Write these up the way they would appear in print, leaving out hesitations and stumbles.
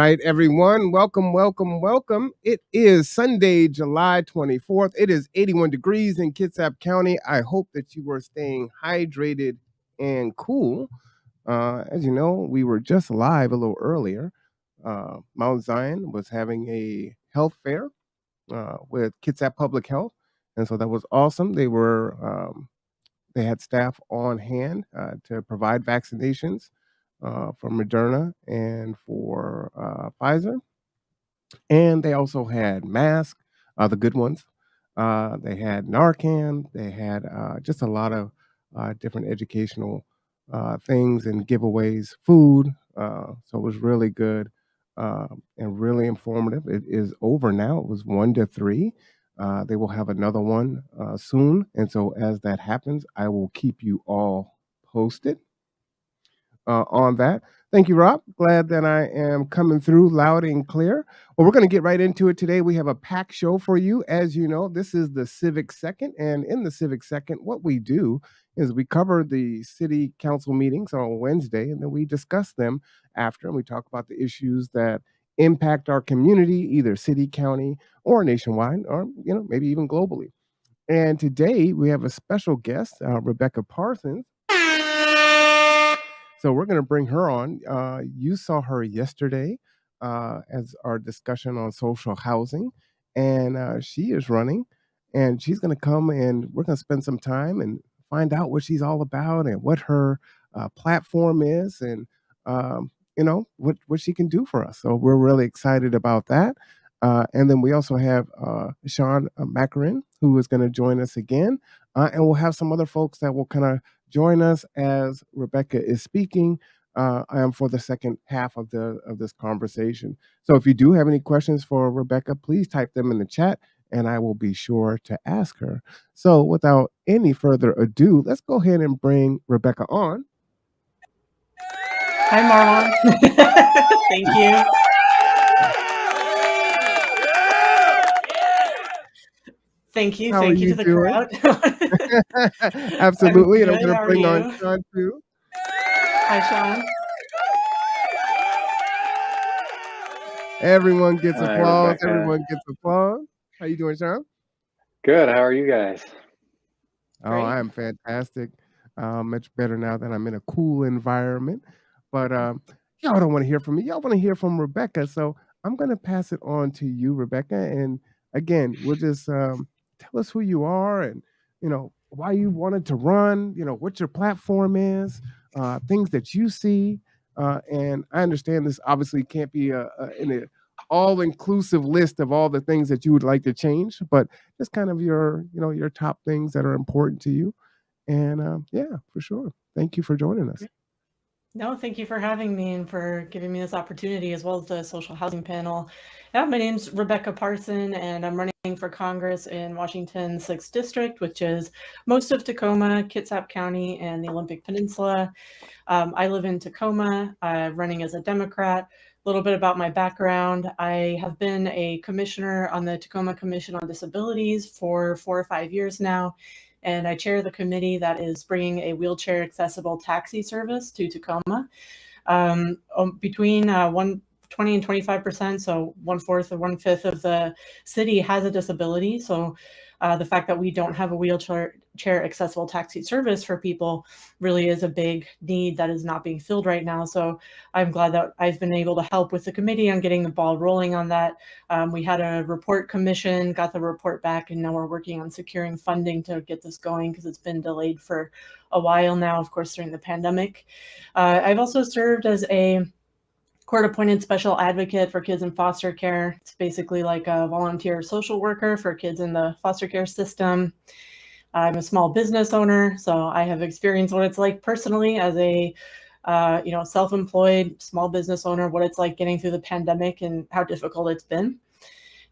right, everyone. Welcome, welcome, welcome. It is Sunday, July 24th. It is 81 degrees in Kitsap County. I hope that you are staying hydrated and cool. As you know, we were just live a little earlier. Mount Zion was having a health fair with Kitsap Public Health, and so that was awesome. They had staff on hand to provide vaccinations for Moderna and for Pfizer. And they also had masks, the good ones. They had Narcan. They had just a lot of different educational things and giveaways, food. So it was really good and really informative. It is over now. It was 1 to 3. They will have another one soon. And so as that happens, I will keep you all posted on that. Thank you, Rob. Glad that I am coming through loud and clear. Well, we're going to get right into it today. We have a packed show for you. As you know, this is the Civic Second. And in the Civic Second, what we do is we cover the city council meetings on Wednesday, and then we discuss them after, and we talk about the issues that impact our community, either city, county, or nationwide, or maybe even globally. And today we have a special guest, Rebecca Parson. So we're going to bring her on. You saw her yesterday as our discussion on social housing, and she is running, and she's going to come and we're going to spend some time and find out what she's all about and what her platform is, and what she can do for us. So we're really excited about that. And then we also have Sean Macarin, who is going to join us again, and we'll have some other folks that will kind of join us as Rebecca is speaking for the second half of this conversation. So if you do have any questions for Rebecca, please type them in the chat and I will be sure to ask her. So without any further ado, let's go ahead and bring Rebecca on. Hi, Marlon. Thank you. Thank you. How Thank are you you to the doing? crowd. Absolutely. And I'm good. going How to are bring on you? Sean too. Hi, Sean. Everyone gets Hi, applause. Rebecca. Everyone gets applause. How you doing, Sean? Good. How are you guys? Oh, Great. I am fantastic. Much better now that I'm in a cool environment. But y'all don't want to hear from me. Y'all want to hear from Rebecca. So I'm going to pass it on to you, Rebecca. And again, we'll just tell us who you are and, why you wanted to run, what your platform is, things that you see. And I understand this obviously can't be an all-inclusive list of all the things that you would like to change, but just kind of your top things that are important to you. And yeah, for sure. Thank you for joining us. No, thank you for having me and for giving me this opportunity, as well as the social housing panel. Yeah, my name's Rebecca Parson, and I'm running for Congress in Washington's 6th District, which is most of Tacoma, Kitsap County, and the Olympic Peninsula. I live in Tacoma, running as a Democrat. A little bit about my background. I have been a commissioner on the Tacoma Commission on Disabilities for 4 or 5 years now, and I chair the committee that is bringing a wheelchair accessible taxi service to Tacoma. Between 20 and 25%, so 1/4 or 1/5 of the city has a disability. So the fact that we don't have a wheelchair accessible taxi service for people really is a big need that is not being filled right now. So I'm glad that I've been able to help with the committee on getting the ball rolling on that. We had a report commission, got the report back, and now we're working on securing funding to get this going because it's been delayed for a while now, of course, during the pandemic. I've also served as a court-appointed special advocate for kids in foster care. It's basically like a volunteer social worker for kids in the foster care system. I'm a small business owner, so I have experienced what it's like personally as a self-employed small business owner, what it's like getting through the pandemic and how difficult it's been.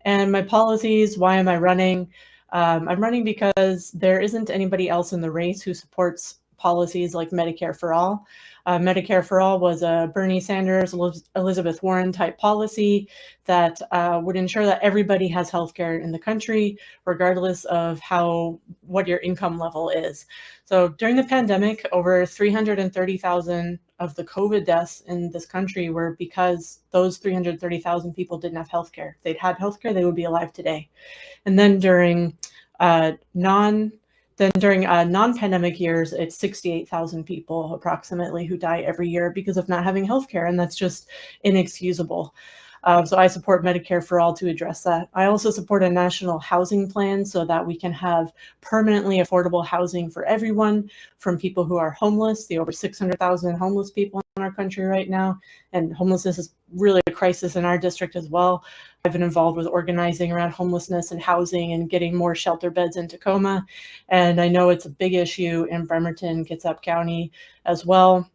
And my policies, why am I running? I'm running because there isn't anybody else in the race who supports policies like Medicare for All. Medicare for All was a Bernie Sanders, Elizabeth Warren type policy that would ensure that everybody has healthcare in the country, regardless of what your income level is. So during the pandemic, over 330,000 of the COVID deaths in this country were because those 330,000 people didn't have healthcare. If they'd had healthcare, they would be alive today. And then during non-pandemic years, it's 68,000 people approximately who die every year because of not having healthcare, and that's just inexcusable. So I support Medicare for All to address that. I also support a national housing plan so that we can have permanently affordable housing for everyone, from people who are homeless, the over 600,000 homeless people in our country right now, and homelessness is really a crisis in our district as well. I've been involved with organizing around homelessness and housing and getting more shelter beds in Tacoma, and I know it's a big issue in Bremerton, Kitsap County as well.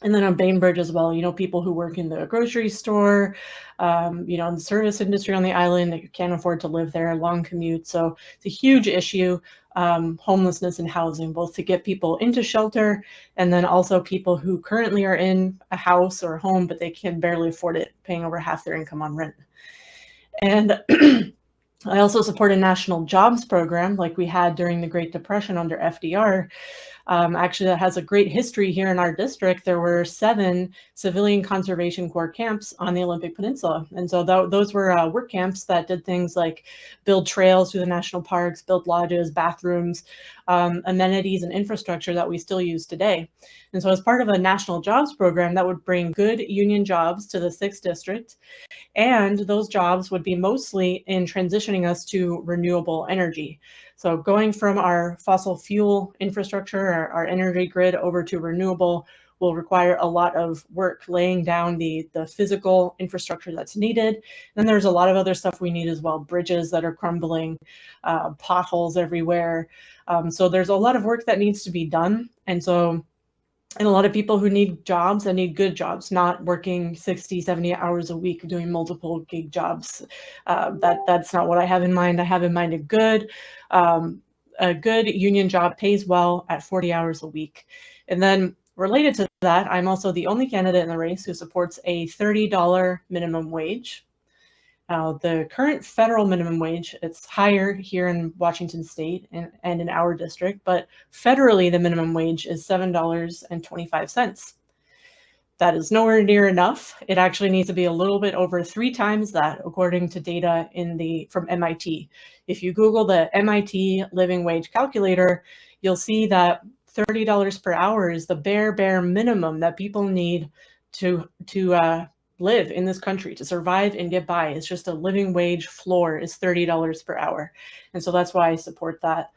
And then on Bainbridge as well, people who work in the grocery store, in the service industry on the island that can't afford to live there, long commute. So it's a huge issue, homelessness and housing, both to get people into shelter and then also people who currently are in a house or a home, but they can barely afford it, paying over half their income on rent. And I also support a national jobs program like we had during the Great Depression under FDR. Actually, that has a great history here in our district. There were 7 civilian conservation corps camps on the Olympic Peninsula. And so those were work camps that did things like build trails through the national parks, build lodges, bathrooms, amenities and infrastructure that we still use today. And so as part of a national jobs program that would bring good union jobs to the 6th district, and those jobs would be mostly in transitioning us to renewable energy. So going from our fossil fuel infrastructure, our energy grid, over to renewable will require a lot of work laying down the physical infrastructure that's needed. Then there's a lot of other stuff we need as well, bridges that are crumbling, potholes everywhere. So there's a lot of work that needs to be done. And a lot of people who need jobs and need good jobs, not working 60, 70 hours a week doing multiple gig jobs. That's not what I have in mind. I have in mind a good union job, pays well at 40 hours a week. And then related to that, I'm also the only candidate in the race who supports a $30 minimum wage. The current federal minimum wage, it's higher here in Washington State and in our district, but federally the minimum wage is $7.25. That is nowhere near enough. It actually needs to be a little bit over 3 times that, according to data from MIT. If you Google the MIT living wage calculator, you'll see that $30 per hour is the bare minimum that people need to live in this country, to survive and get by. It's just a living wage floor is $30 per hour. And so that's why I support that.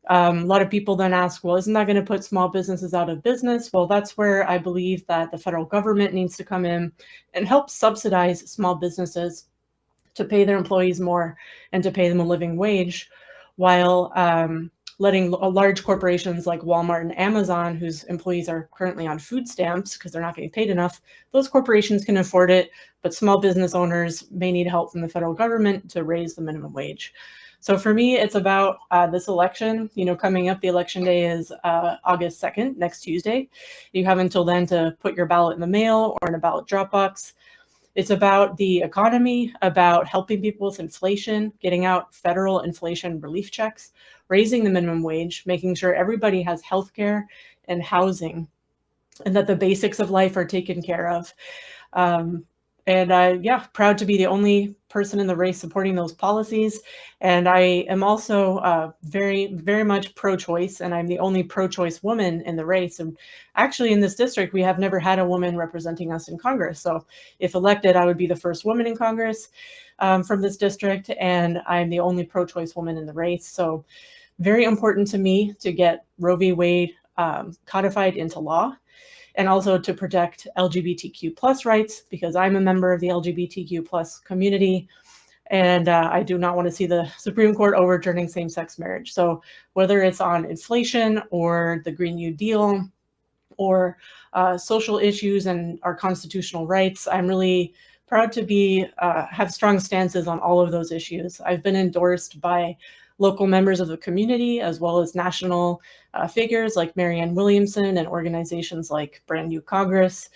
A lot of people then ask, well, isn't that going to put small businesses out of business? Well, that's where I believe that the federal government needs to come in and help subsidize small businesses to pay their employees more and to pay them a living wage, while letting large corporations like Walmart and Amazon, whose employees are currently on food stamps because they're not getting paid enough, those corporations can afford it, but small business owners may need help from the federal government to raise the minimum wage. So for me, it's about this election. Coming up, the election day is August 2nd, next Tuesday. You have until then to put your ballot in the mail or in a ballot drop box. It's about the economy, about helping people with inflation, getting out federal inflation relief checks, raising the minimum wage, making sure everybody has healthcare and housing, and that the basics of life are taken care of. Proud to be the only person in the race supporting those policies. And I am also very, very much pro-choice, and I'm the only pro-choice woman in the race. And actually in this district, we have never had a woman representing us in Congress. So if elected, I would be the first woman in Congress from this district, and I'm the only pro-choice woman in the race. So very important to me to get Roe v. Wade codified into law, and also to protect LGBTQ plus rights, because I'm a member of the LGBTQ plus community, and I do not want to see the Supreme Court overturning same-sex marriage. So whether it's on inflation or the Green New Deal or social issues and our constitutional rights, I'm really proud to have strong stances on all of those issues. I've been endorsed by local members of the community, as well as national figures like Marianne Williamson and organizations like Brand New Congress.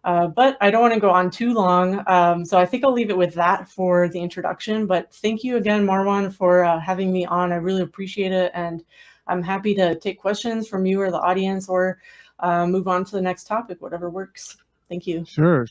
But I don't want to go on too long, so I think I'll leave it with that for the introduction. But thank you again, Marwan, for having me on. I really appreciate it, and I'm happy to take questions from you or the audience, or move on to the next topic, whatever works. Thank you. Sure.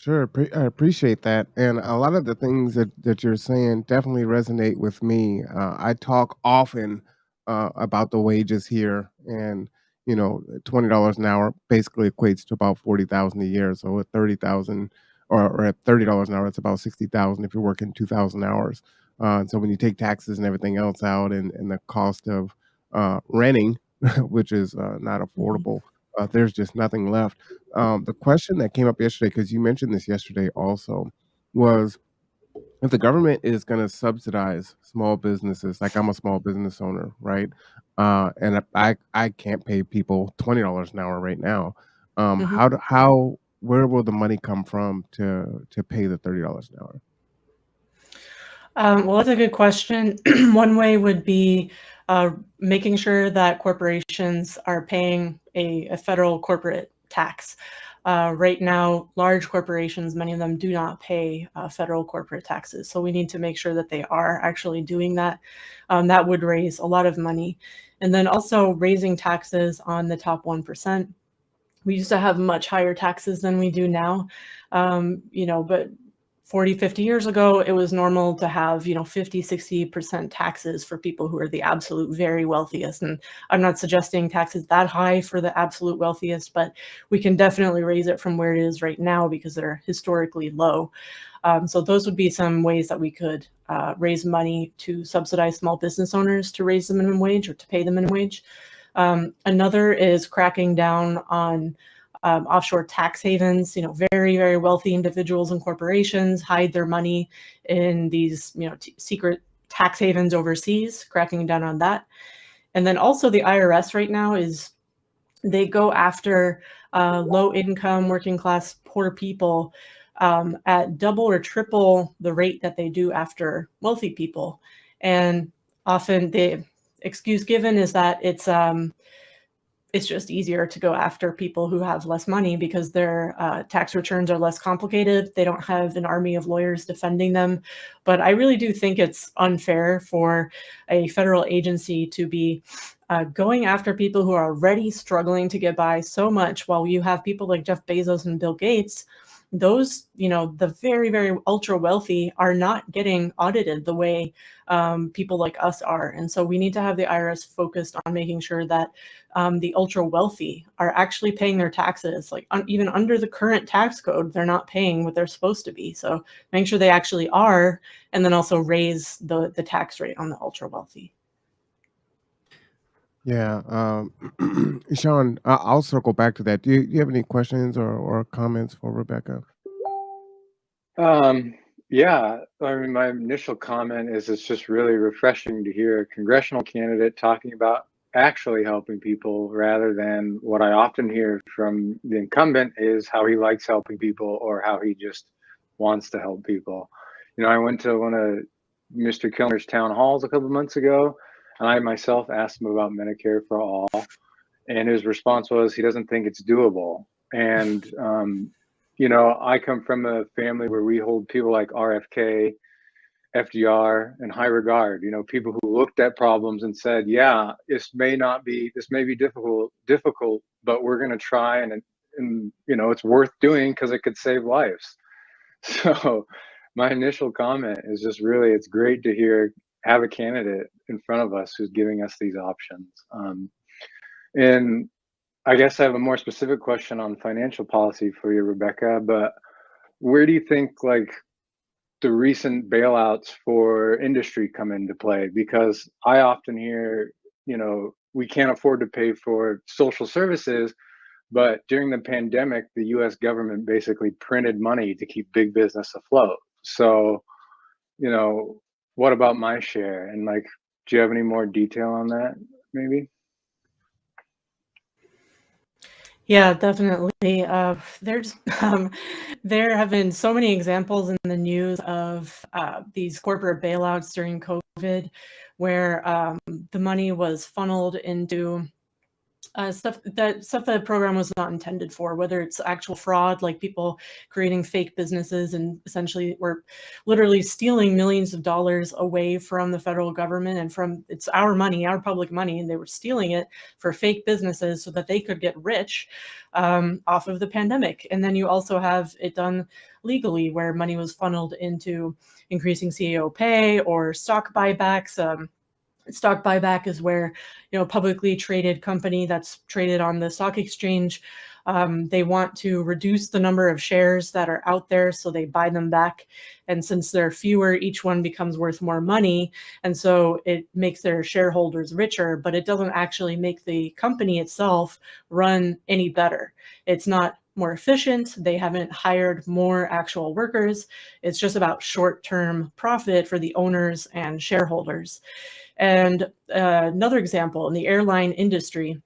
I appreciate that. And a lot of the things that you're saying definitely resonate with me. I talk often about the wages here, and $20 an hour basically equates to about 40,000 a year. So at 30,000 or at $30 an hour, it's about 60,000 if you're working 2,000 hours. And so when you take taxes and everything else out, and the cost of renting, which is not affordable, there's just nothing left. The question that came up yesterday, because you mentioned this yesterday also, was if the government is going to subsidize small businesses, like I'm a small business owner, right? And I can't pay people $20 an hour right now. Where will the money come from to pay the $30 an hour? Well, that's a good question. One way would be making sure that corporations are paying a federal corporate tax. Right now, large corporations, many of them do not pay federal corporate taxes. So we need to make sure that they are actually doing that. That would raise a lot of money. And then also raising taxes on the top 1%. We used to have much higher taxes than we do now, but 40, 50 years ago, it was normal to have, 50, 60% taxes for people who are the absolute very wealthiest. And I'm not suggesting taxes that high for the absolute wealthiest, but we can definitely raise it from where it is right now because they're historically low. So those would be some ways that we could raise money to subsidize small business owners to raise the minimum wage or to pay the minimum wage. Another is cracking down on offshore tax havens. Very, very wealthy individuals and corporations hide their money in these, secret tax havens overseas, cracking down on that. And then also the IRS right now they go after low income, working class, poor people at double or triple the rate that they do after wealthy people. And often the excuse given is that it's just easier to go after people who have less money because their tax returns are less complicated. They don't have an army of lawyers defending them. But I really do think it's unfair for a federal agency to be going after people who are already struggling to get by so much, while you have people like Jeff Bezos and Bill Gates. Those, the very, very ultra wealthy are not getting audited the way people like us are. And so we need to have the IRS focused on making sure that the ultra wealthy are actually paying their taxes. Like even under the current tax code, they're not paying what they're supposed to be. So make sure they actually are, and then also raise the tax rate on the ultra wealthy. Yeah, Sean, I'll circle back to that. Do you have any questions or comments for Rebecca? Yeah, I mean, my initial comment is it's just really refreshing to hear a congressional candidate talking about actually helping people rather than what I often hear from the incumbent is how he likes helping people or how he just wants to help people. I went to one of Mr. Kilmer's town halls a couple months ago, and I myself asked him about Medicare for all, and his response was he doesn't think it's doable. And I come from a family where we hold people like RFK, FDR in high regard. People who looked at problems and said, "Yeah, this may be difficult, but we're going to try, and it's worth doing because it could save lives." So, my initial comment is just really, it's great to have a candidate in front of us who's giving us these options. And I guess I have a more specific question on financial policy for you, Rebecca, but where do you think the recent bailouts for industry come into play? Because I often hear, we can't afford to pay for social services, but during the pandemic, the US government basically printed money to keep big business afloat. So, what about my share? And do you have any more detail on that, maybe? Yeah, definitely. There's there have been so many examples in the news of these corporate bailouts during COVID, where the money was funneled into stuff that the program was not intended for, whether it's actual fraud, like people creating fake businesses and essentially were literally stealing millions of dollars away from the federal government and from it's our money, our public money, and they were stealing it for fake businesses so that they could get rich off of the pandemic. And then you also have it done legally, where money was funneled into increasing CEO pay or stock buybacks. Stock buyback is where, a publicly traded company that's traded on the stock exchange, they want to reduce the number of shares that are out there, so they buy them back. And since there are fewer, each one becomes worth more money. And so it makes their shareholders richer, but it doesn't actually make the company itself run any better. It's not more efficient. They haven't hired more actual workers. It's just about short-term profit for the owners and shareholders. And another example, in the airline industry,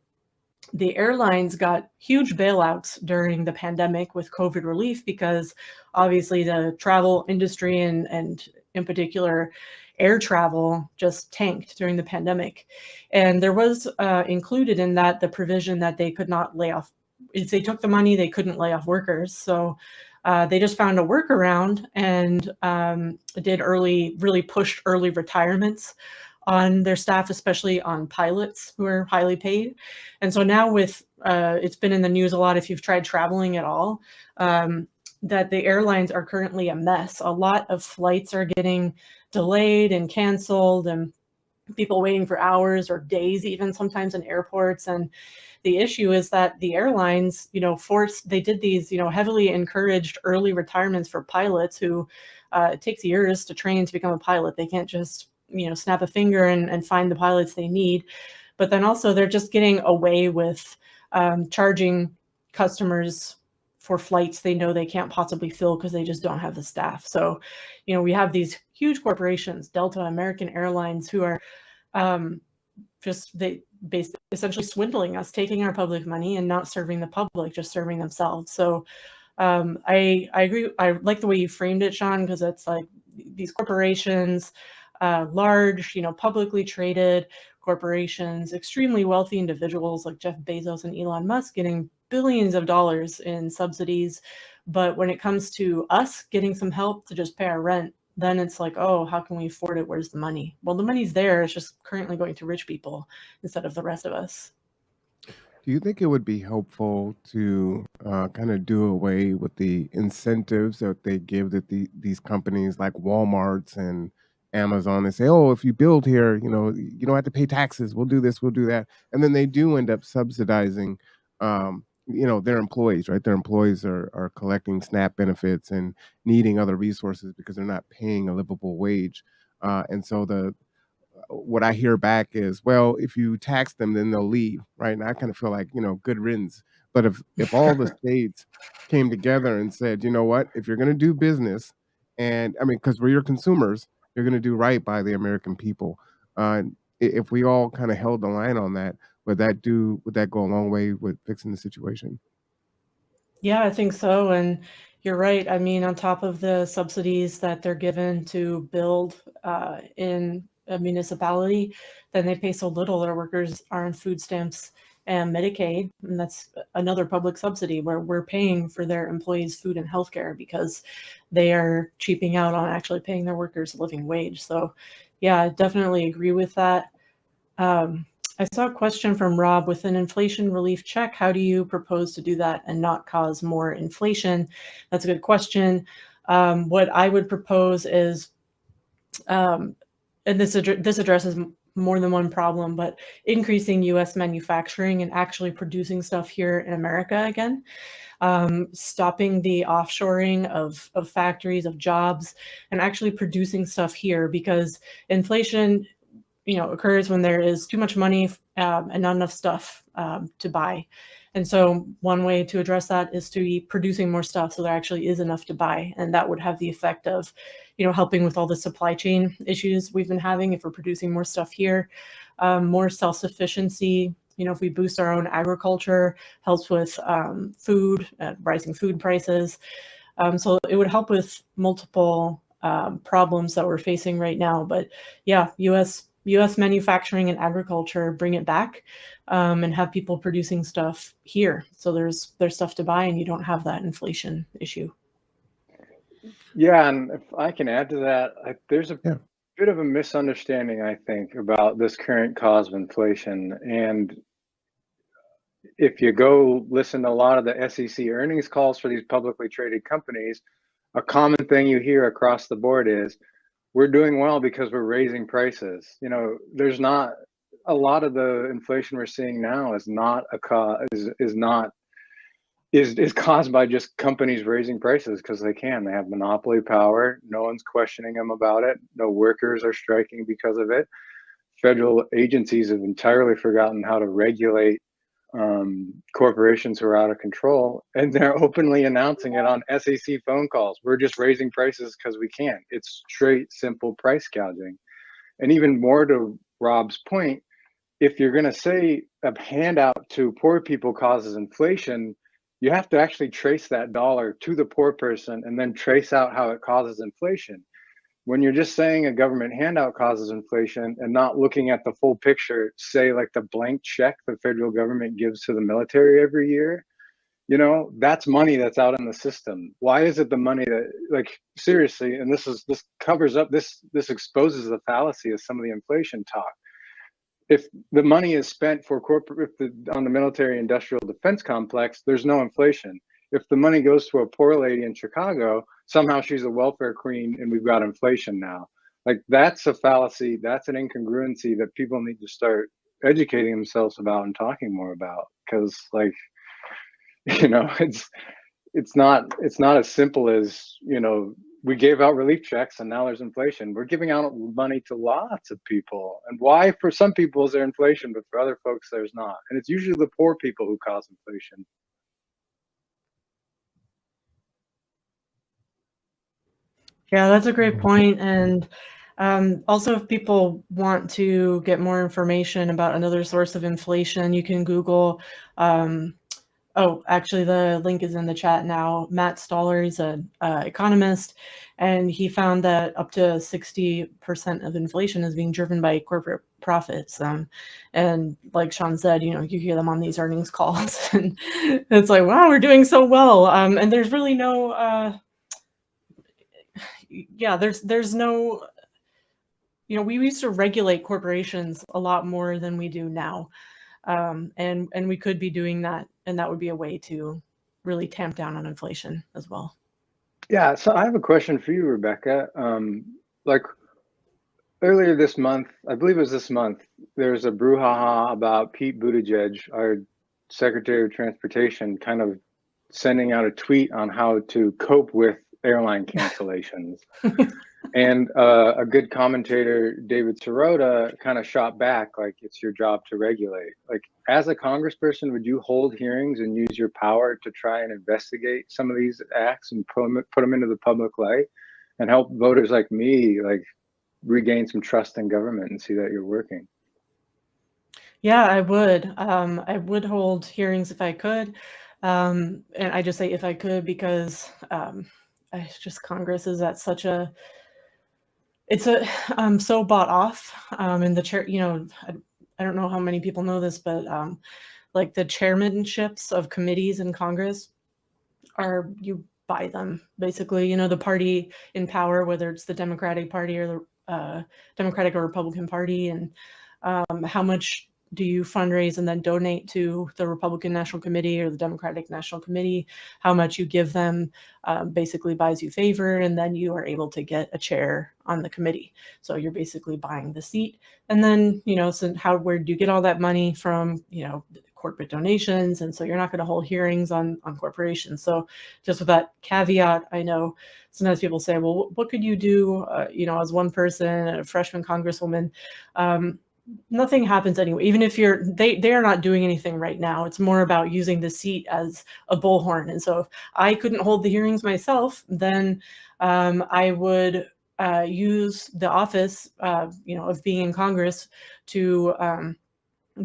the airlines got huge bailouts during the pandemic with COVID relief because obviously the travel industry and in particular air travel just tanked during the pandemic. And there was included in that the provision that they could not lay off. If they took the money, they couldn't lay off workers. So they just found a workaround and really pushed early retirements on their staff, especially on pilots who are highly paid. And so now with, it's been in the news a lot if you've tried traveling at all, that the airlines are currently a mess. A lot of flights are getting delayed and canceled, and people waiting for hours or days even sometimes in airports. And the issue is that the airlines, they did these, heavily encouraged early retirements for pilots who it takes years to train to become a pilot. They can't just snap a finger and find the pilots they need. But then also they're just getting away with charging customers for flights they know they can't possibly fill because they just don't have the staff. So, we have these huge corporations, Delta, American Airlines, who are essentially swindling us, taking our public money and not serving the public, just serving themselves. So I agree. I like the way you framed it, Sean, because it's like these corporations, large, publicly traded corporations, extremely wealthy individuals like Jeff Bezos and Elon Musk getting billions of dollars in subsidies. But when it comes to us getting some help to just pay our rent, then it's like, oh, how can we afford it? Where's the money? Well, the money's there. It's just currently going to rich people instead of the rest of us. Do you think it would be helpful to kind of do away with the incentives that they give that these companies like Walmart's and Amazon? They say, "Oh, if you build here, you don't have to pay taxes. We'll do this, we'll do that," and then they do end up subsidizing, their employees. Right, their employees are collecting SNAP benefits and needing other resources because they're not paying a livable wage, and so the what I hear back is, well, if you tax them, then they'll leave, right? And I kind of feel like, good riddance. But if all the states came together and said, you know what, if you're going to do business, and I mean, because we're your consumers, you're going to do right by the American people. If we all kind of held the line on that, would that go a long way with fixing the situation? Yeah, I think so. And you're right. I mean, on top of the subsidies that they're given to build in a municipality, then they pay so little. Their workers are on food stamps and Medicaid. And that's another public subsidy where we're paying for their employees' food and healthcare because they are cheaping out on actually paying their workers a living wage. So, yeah, I definitely agree with that. I saw a question from Rob: with an inflation relief check, how do you propose to do that and not cause more inflation? That's a good question. What I would propose is, and this addresses more than one problem, but increasing U.S. manufacturing and actually producing stuff here in America again. Stopping the offshoring of factories, of jobs, and actually producing stuff here, because inflation occurs when there is too much money and not enough stuff to buy. And so one way to address that is to be producing more stuff so there actually is enough to buy. And that would have the effect of, helping with all the supply chain issues we've been having if we're producing more stuff here, more self-sufficiency if we boost our own agriculture, helps with food, rising food prices. So it would help with multiple problems that we're facing right now. But yeah, U.S. manufacturing and agriculture, bring it back, and have people producing stuff here. So there's stuff to buy, and you don't have that inflation issue. Yeah, and if I can add to that, there's a bit of a misunderstanding, I think, about this current cause of inflation. And if you go listen to a lot of the SEC earnings calls for these publicly traded companies, a common thing you hear across the board is, we're doing well because we're raising prices. There's not a lot of the inflation we're seeing now is not a cause, is caused by just companies raising prices because they can. They have monopoly power. No one's questioning them about it. No workers are striking because of it. Federal agencies have entirely forgotten how to regulate corporations who are out of control, and they're openly announcing it on SEC phone calls. We're just raising prices because we can. It's straight, simple price gouging. And even more to Rob's point, if you're going to say a handout to poor people causes inflation, you have to actually trace that dollar to the poor person and then trace out how it causes inflation. When you're just saying a government handout causes inflation and not looking at the full picture, say like the blank check the federal government gives to the military every year, that's money that's out in the system. Why is it the money that, like, seriously, and this covers up, this exposes the fallacy of some of the inflation talk. If the money is spent for on the military industrial defense complex, there's no inflation. If the money goes to a poor lady in Chicago, somehow she's a welfare queen and we've got inflation now. Like, that's a fallacy. That's an incongruency that people need to start educating themselves about and talking more about. Because, like, it's not as simple as, we gave out relief checks and now there's inflation. We're giving out money to lots of people. And why for some people is there inflation, but for other folks there's not. And it's usually the poor people who cause inflation. Yeah, that's a great point. And also, if people want to get more information about another source of inflation, you can Google. Oh, actually, the link is in the chat now. Matt Stoller is an economist, and he found that up to 60% of inflation is being driven by corporate profits. And like Sean said, you hear them on these earnings calls, and it's like, wow, we're doing so well. And there's really no, there's no, we used to regulate corporations a lot more than we do now. And we could be doing that, and that would be a way to really tamp down on inflation as well. Yeah, so I have a question for you, Rebecca. Like, earlier this month, I believe it was this month, there was a brouhaha about Pete Buttigieg, our Secretary of Transportation, kind of sending out a tweet on how to cope with airline cancellations. And a good commentator, David Sirota, kind of shot back, like, it's your job to regulate. Like, as a congressperson, would you hold hearings and use your power to try and investigate some of these acts and put them into the public light and help voters like me, like, regain some trust in government and see that you're working? Yeah, I would. I would hold hearings if I could. And I just say if I could because Congress is at such a, it's so bought off. And the chair, I don't know how many people know this, but like the chairmanships of committees in Congress you buy them basically. The party in power, whether it's the Democratic Party or the Democratic or Republican Party, and how much do you fundraise and then donate to the Republican National Committee or the Democratic National Committee? How much you give them basically buys you favor, and then you are able to get a chair on the committee. So you're basically buying the seat. And then, so where do you get all that money from? Corporate donations. And so you're not going to hold hearings on corporations. So just with that caveat, I know sometimes people say, well, what could you do, as one person, a freshman congresswoman? Nothing happens anyway. Even if they are not doing anything right now. It's more about using the seat as a bullhorn. And so if I couldn't hold the hearings myself, then I would use the office, of being in Congress to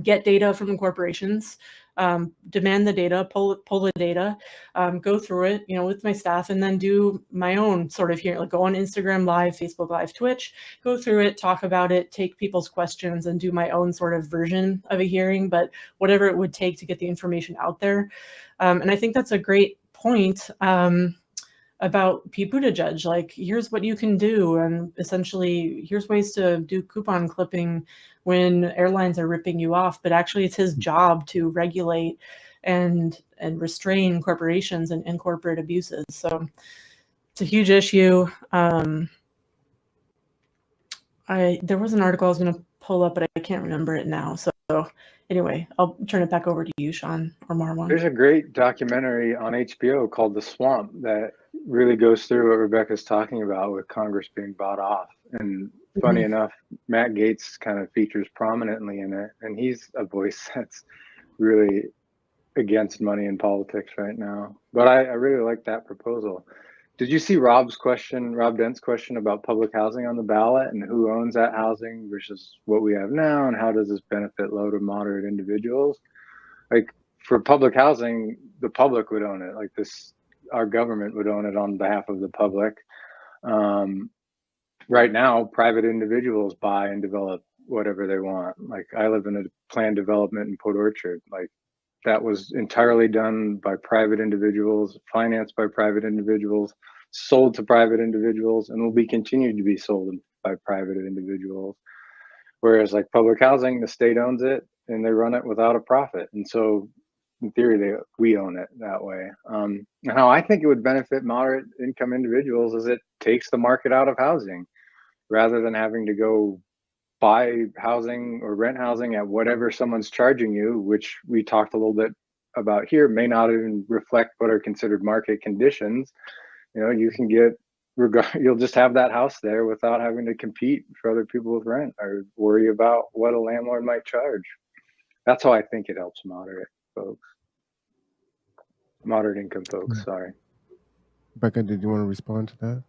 get data from the corporations, demand the data, pull the data, go through it, with my staff, and then do my own sort of hearing, like go on Instagram Live, Facebook Live, Twitch, go through it, talk about it, take people's questions, and do my own sort of version of a hearing, but whatever it would take to get the information out there. And I think that's a great point about Pete Buttigieg. Like, here's what you can do, and essentially here's ways to do coupon clipping when airlines are ripping you off, but actually it's his job to regulate and restrain corporations and corporate abuses. So it's a huge issue. There was an article I was going to pull up, but I can't remember it now. So anyway, I'll turn it back over to you, Sean or Marwan. There's a great documentary on HBO called The Swamp that really goes through what Rebecca's talking about with Congress being bought off. And funny enough, Matt Gaetz kind of features prominently in it, and he's a voice that's really against money in politics right now. But I really like that proposal. Did you see Rob Dent's question about public housing on the ballot and who owns that housing versus what we have now, and how does this benefit low to moderate individuals? Like, for public housing, the public would own it. Like, our government would own it on behalf of the public. Right now, private individuals buy and develop whatever they want. Like, I live in a planned development in Port Orchard. Like, that was entirely done by private individuals, financed by private individuals, sold to private individuals, and will be continued to be sold by private individuals. Whereas, like, public housing, the state owns it and they run it without a profit. And so in theory, we own it that way. And how I think it would benefit moderate income individuals is it takes the market out of housing, rather than having to go buy housing or rent housing at whatever someone's charging you, which we talked a little bit about here, may not even reflect what are considered market conditions. You can you'll just have that house there without having to compete for other people with rent or worry about what a landlord might charge. That's how I think it helps moderate income folks. Sorry. Becca, did you want to respond to that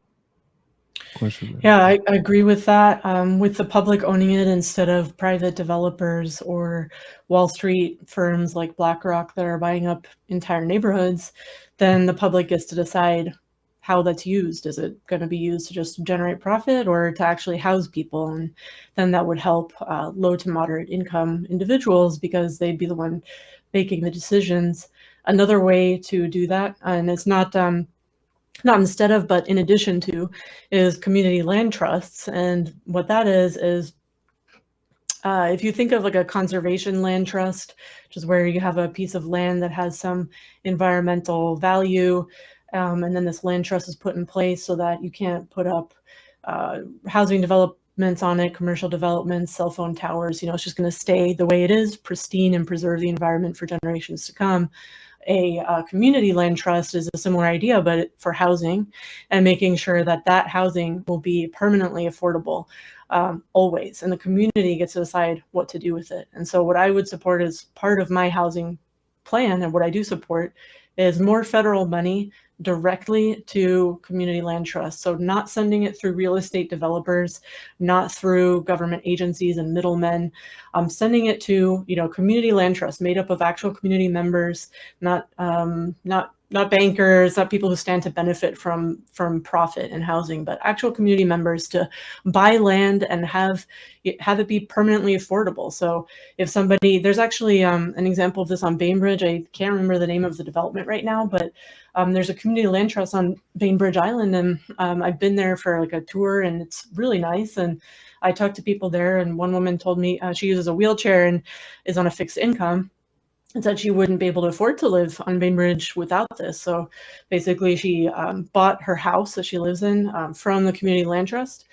question? Yeah, I agree with that. With the public owning it instead of private developers or Wall Street firms like BlackRock that are buying up entire neighborhoods, then the public gets to decide how that's used. Is it going to be used to just generate profit or to actually house people? And then that would help low to moderate income individuals, because they'd be the one making the decisions. Another way to do that, and it's not instead of, but in addition to, is community land trusts. And what that is if you think of like a conservation land trust, which is where you have a piece of land that has some environmental value, and then this land trust is put in place so that you can't put up housing developments on it, commercial developments, cell phone towers. It's just going to stay the way it is, pristine, and preserve the environment for generations to come. A community land trust is a similar idea, but for housing, and making sure that housing will be permanently affordable always, and the community gets to decide what to do with it. And so what I would support as part of my housing plan, and what I do support, is more federal money directly to community land trusts. So not sending it through real estate developers, not through government agencies and middlemen. Sending it to community land trusts made up of actual community members, not bankers, not people who stand to benefit from profit in housing, but actual community members to buy land and have it be permanently affordable. So if there's actually an example of this on Bainbridge. I can't remember the name of the development right now, but there's a community land trust on Bainbridge Island, and I've been there for like a tour, and it's really nice. And I talked to people there, and one woman told me she uses a wheelchair and is on a fixed income, and said she wouldn't be able to afford to live on Bainbridge without this. So basically she bought her house that she lives in from the community land trust.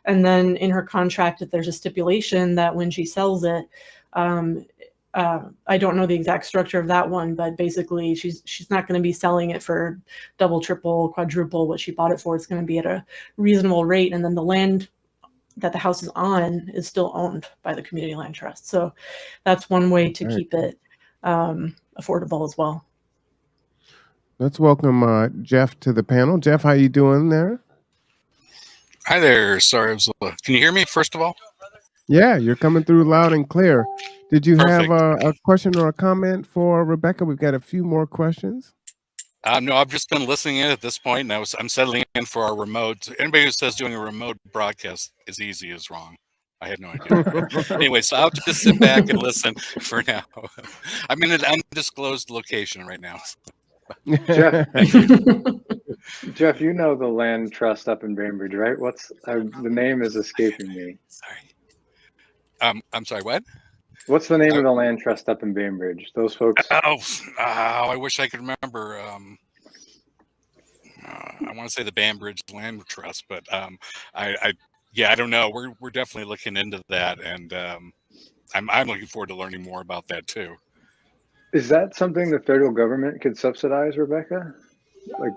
And then in her contract, there's a stipulation that when she sells it, I don't know the exact structure of that one, but basically she's not going to be selling it for double, triple, quadruple what she bought it for. It's going to be at a reasonable rate. And then the land that the house is on is still owned by the community land trust. So that's one way to keep it affordable as well. Let's welcome Jeff to the panel. Jeff, how you doing there? Hi there. Sorry, can you hear me first of all? Yeah, you're coming through loud and clear. Did you have Perfect. a question or a comment for Rebecca? We've got a few more questions. No, I've just been listening in at this point, and I'm settling in for our remote. Anybody who says doing a remote broadcast is easy is wrong. I had no idea. Anyway, so I'll just sit back and listen for now. I'm in an undisclosed location right now. Jeff, Thank you. Jeff, you know the land trust up in Bainbridge, right? What's the name is escaping me. Sorry. I'm sorry. What? What's the name of the land trust up in Bainbridge? Those folks. Oh, I wish I could remember. I want to say the Banbridge Land Trust, but I don't know. We're definitely looking into that, and I'm looking forward to learning more about that too. Is that something the federal government could subsidize, Rebecca? Like,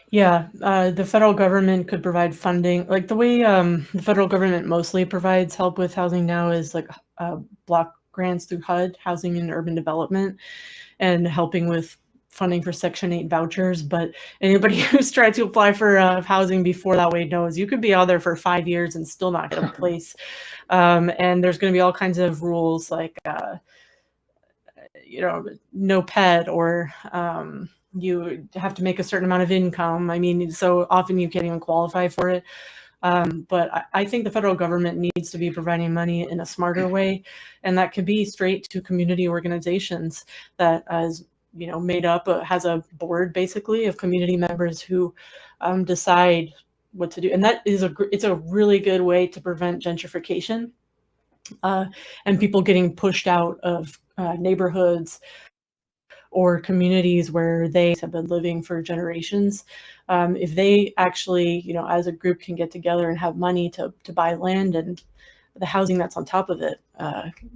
Yeah, the federal government could provide funding. Like the way the federal government mostly provides help with housing now is like block grants through HUD, Housing and Urban Development, and helping with funding for Section 8 vouchers. But anybody who's tried to apply for housing before that way knows you could be out there for 5 years and still not get a place. And there's going to be all kinds of rules like, no pet, or you have to make a certain amount of income. I mean, so often you can't even qualify for it. But I think the federal government needs to be providing money in a smarter way, and that could be straight to community organizations that is, made up, has a board basically of community members who decide what to do, and that is it's a really good way to prevent gentrification and people getting pushed out of neighborhoods or communities where they have been living for generations. If they actually, as a group can get together and have money to buy land, and the housing that's on top of it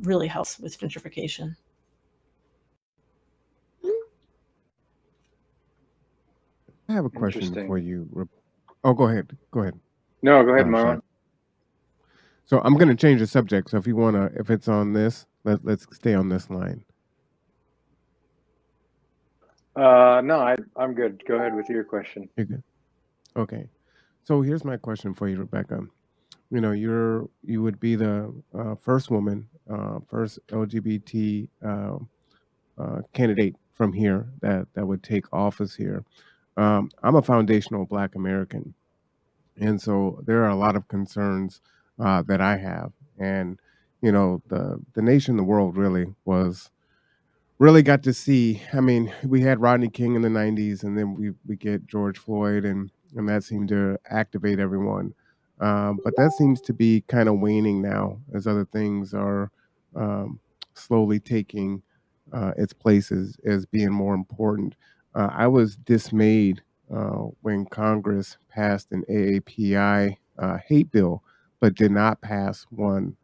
really helps with gentrification. I have a question for you. Oh, go ahead. Go ahead. No, go ahead, Marlon. So I'm going to change the subject. So if it's on this, let's stay on this line. No, I'm good. Go ahead with your question. You're good. Okay. So here's my question for you, Rebecca. You would be the first woman, first LGBT candidate from here that would take office here. I'm a foundational Black American, and so there are a lot of concerns that I have, and the nation, the world really got to see. I mean, we had Rodney King in the 90s, and then we get George Floyd, and that seemed to activate everyone. But that seems to be kind of waning now as other things are slowly taking its place as being more important. I was dismayed when Congress passed an AAPI hate bill, but did not pass one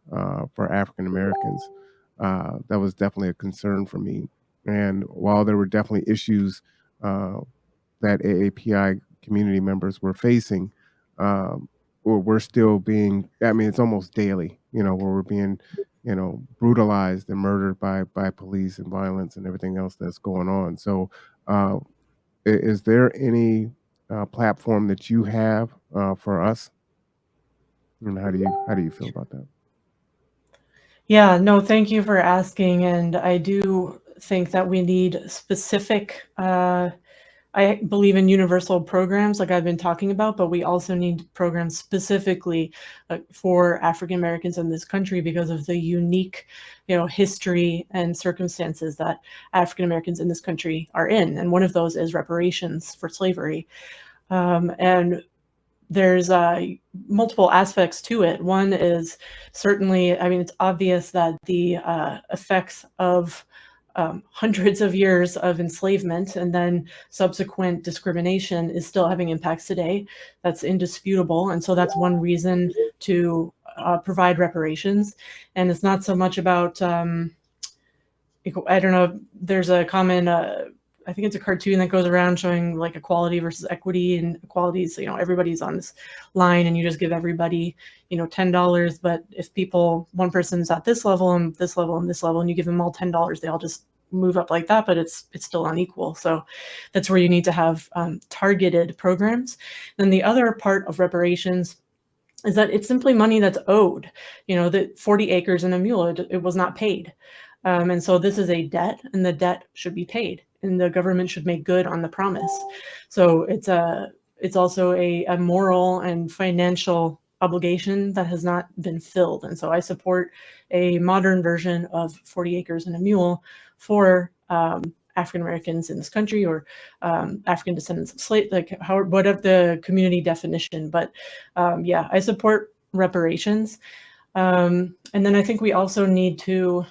for African Americans. That was definitely a concern for me. And while there were definitely issues that AAPI community members were facing, we're still being, I mean, it's almost daily, where we're being, brutalized and murdered by police and violence and everything else that's going on. So is there any platform that you have for us? And how do you feel about that? Yeah, no, thank you for asking. And I do think that we need specific, I believe in universal programs like I've been talking about, but we also need programs specifically for African Americans in this country because of the unique, history and circumstances that African Americans in this country are in. And one of those is reparations for slavery. And there's multiple aspects to it. One is certainly, I mean, it's obvious that the effects of hundreds of years of enslavement and then subsequent discrimination is still having impacts today. That's indisputable. And so that's one reason to provide reparations. And it's not so much about, I don't know, there's a common, I think it's a cartoon that goes around showing like equality versus equity, and equality is, everybody's on this line and you just give everybody, $10. But if one person's at this level and this level and this level, and you give them all $10, they all just move up like that, but it's still unequal. So that's where you need to have targeted programs. Then the other part of reparations is that it's simply money that's owed. The 40 acres and a mule, it was not paid. And so this is a debt, and the debt should be paid, and the government should make good on the promise. So it's also a moral and financial obligation that has not been filled. And so I support a modern version of 40 acres and a mule for African Americans in this country, or African descendants of slave, like whatever the community definition. But yeah, I support reparations. And then I think we also need to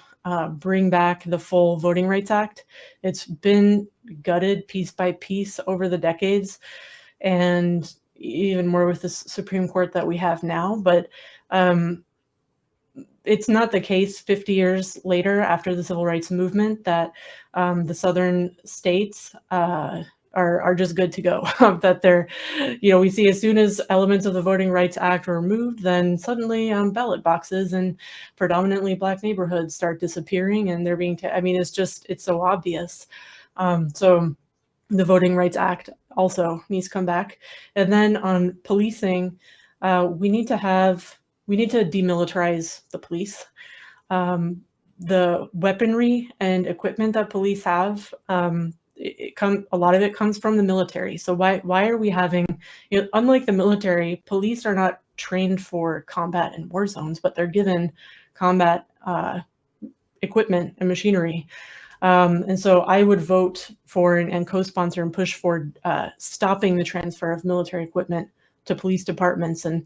bring back the full Voting Rights Act. It's been gutted piece by piece over the decades, and even more with the Supreme Court that we have now. But it's not the case 50 years later, after the Civil Rights Movement, that the Southern states are just good to go. That they're, we see as soon as elements of the Voting Rights Act are removed, then suddenly ballot boxes in predominantly Black neighborhoods start disappearing, and they're being, it's so obvious. So the Voting Rights Act also needs to come back. And then on policing, we need to demilitarize the police. The weaponry and equipment that police have, a lot of it comes from the military. So why are we having, unlike the military, police are not trained for combat in war zones, but they're given combat equipment and machinery. And so I would vote for and co-sponsor and push for stopping the transfer of military equipment to police departments. And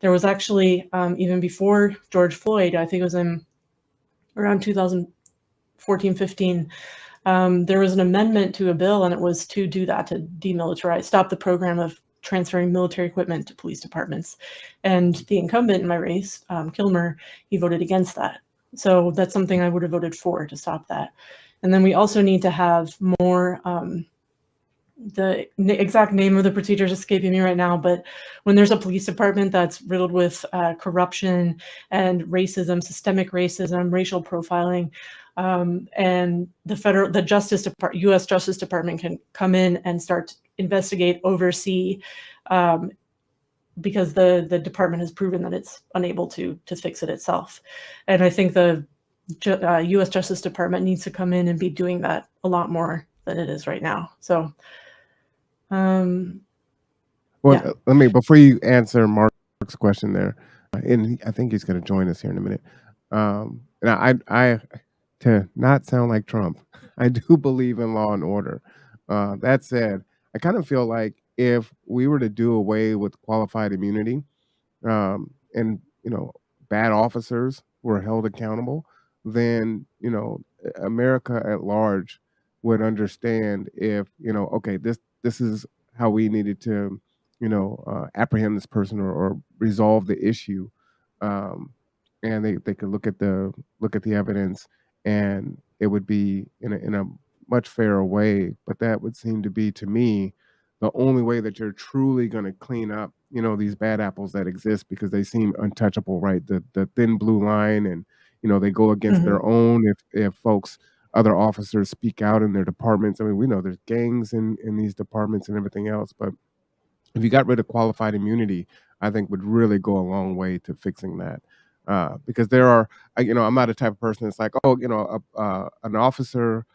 there was actually, even before George Floyd, I think it was in around 2014, 15, there was an amendment to a bill, and it was to do that, to demilitarize, stop the program of transferring military equipment to police departments. And the incumbent in my race, Kilmer, he voted against that. So that's something I would have voted for, to stop that. And then we also need to have more, the exact name of the procedure is escaping me right now, but when there's a police department that's riddled with corruption and racism, systemic racism, racial profiling, and the Justice Department, U.S. Justice Department can come in and start to investigate, oversee, because the department has proven that it's unable to fix it itself. And I think the U.S. Justice Department needs to come in and be doing that a lot more than it is right now. So, Well, let me, before you answer Mark's question there, and I think he's going to join us here in a minute. And I, to not sound like Trump, I do believe in law and order. That said, I kind of feel like if we were to do away with qualified immunity, and bad officers were held accountable, then America at large would understand if okay, this is how we needed to apprehend this person or resolve the issue, and they could look at the evidence, and it would be in a much fairer way. But that would seem to be, to me, the only way that you're truly going to clean up these bad apples that exist, because they seem untouchable, right? The thin blue line, and they go against their own if other officers speak out in their departments. I mean, we know there's gangs in these departments and everything else, but if you got rid of qualified immunity, I think would really go a long way to fixing that. Because there are, I'm not a type of person that's like, oh, an officer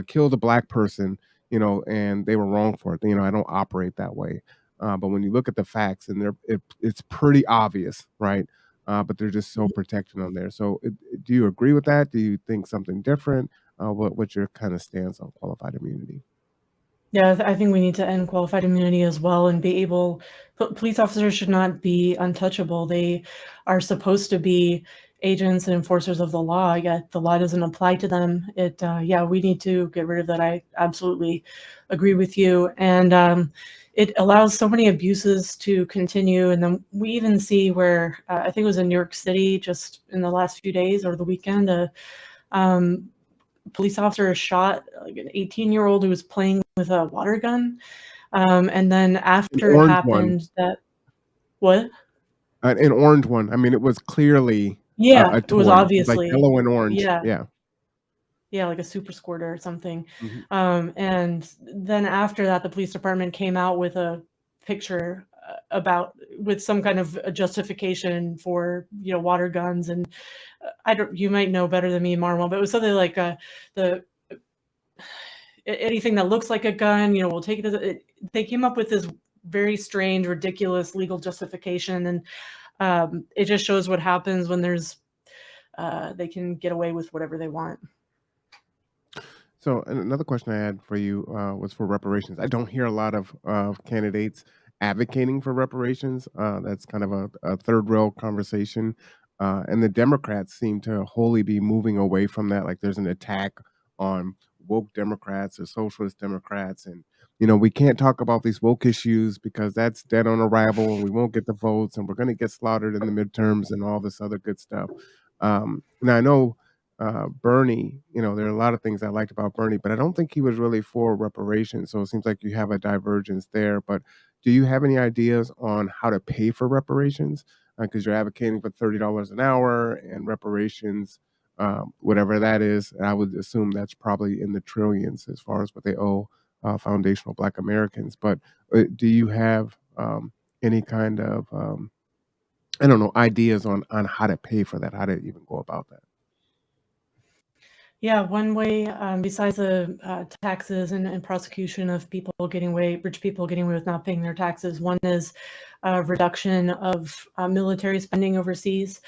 killed a Black person, and they were wrong for it. I don't operate that way. But when you look at the facts, and it's pretty obvious, right? But they're just so protected on there. So do you agree with that? Do you think something different? What's your kind of stance on qualified immunity? Yeah, I think we need to end qualified immunity as well, and police officers should not be untouchable. They are supposed to be agents and enforcers of the law, yet the law doesn't apply to them. We need to get rid of that. I absolutely agree with you. And it allows so many abuses to continue. And then we even see where, I think it was in New York City just in the last few days or the weekend, police officer shot like an 18-year-old who was playing with a water gun. And then after it happened, what? An orange one. I mean, it was clearly it was obviously like yellow and orange. Yeah, like a super squirter or something. And then after that, the police department came out with a picture about with some kind of a justification for, you know, water guns. And you might know better than me, Marwan, but it was something like anything that looks like a gun, you know, we'll take it as they came up with this very strange, ridiculous legal justification. And it just shows what happens when there's they can get away with whatever they want. So another question I had for you was for reparations. I don't hear a lot of candidates advocating for reparations. That's kind of a third rail conversation. And the Democrats seem to wholly be moving away from that. Like there's an attack on woke Democrats or socialist Democrats. And, you know, we can't talk about these woke issues because that's dead on arrival and we won't get the votes and we're going to get slaughtered in the midterms and all this other good stuff. Now, I know Bernie, you know, there are a lot of things I liked about Bernie, but I don't think he was really for reparations. So it seems like you have a divergence there. But do you have any ideas on how to pay for reparations? Because you're advocating for $30 an hour and reparations, whatever that is. I would assume that's probably in the trillions as far as what they owe foundational Black Americans. But do you have any kind of, I don't know, ideas on how to pay for that, how to even go about that? Yeah, one way, besides the taxes and prosecution of people getting away, rich people getting away with not paying their taxes, one is reduction of military spending overseas.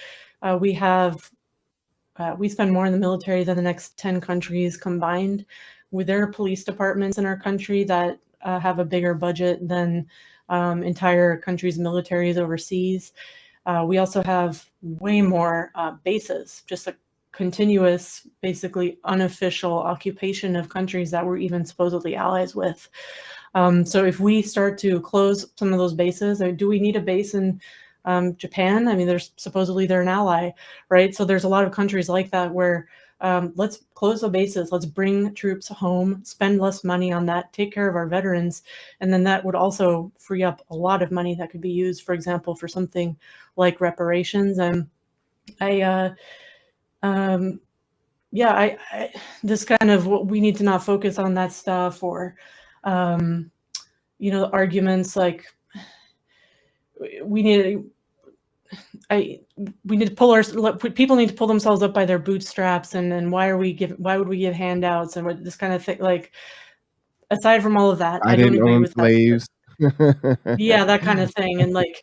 We spend more in the military than the next 10 countries combined. There are police departments in our country that have a bigger budget than entire countries' militaries overseas. We also have way more bases, just a continuous, basically unofficial occupation of countries that we're even supposedly allies with. So if we start to close some of those bases, do we need a base in Japan? I mean, they're an ally, right? So there's a lot of countries like that where let's close the bases, let's bring troops home, spend less money on that, take care of our veterans, and then that would also free up a lot of money that could be used, for example, for something like reparations. And this kind of what we need to not focus on that stuff, or you know, arguments like we need to people need to pull themselves up by their bootstraps, and then why would we give handouts and this kind of thing. Like, aside from all of that, I don't didn't agree own with slaves. that. Yeah, that kind of thing. And like,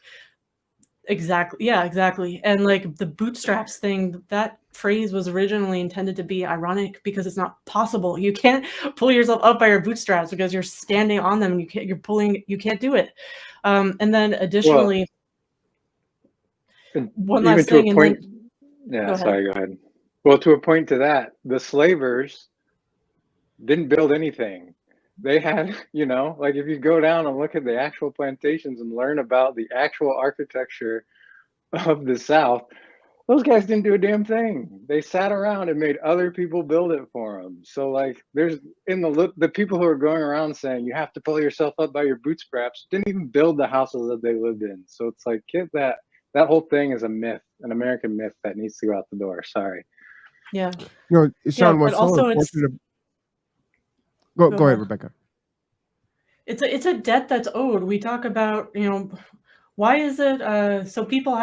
exactly. Yeah, exactly. And like the bootstraps thing, that phrase was originally intended to be ironic because it's not possible. You can't pull yourself up by your bootstraps because you're standing on them and you can't do it. And then additionally, one even last to thing. a point, Go ahead. Well, to a point to that, the slavers didn't build anything. They had, you know, like if you go down and look at the actual plantations and learn about the actual architecture of the South, those guys didn't do a damn thing. They sat around and made other people build it for them. So like there's the people who are going around saying you have to pull yourself up by your bootstraps didn't even build the houses that they lived in. So it's like, kid, that whole thing is a myth, an American myth that needs to go out the door. Sorry. Yeah. You know, Sean, what's but also Go ahead, Rebecca. It's a debt that's owed. We talk about, you know, why is it so people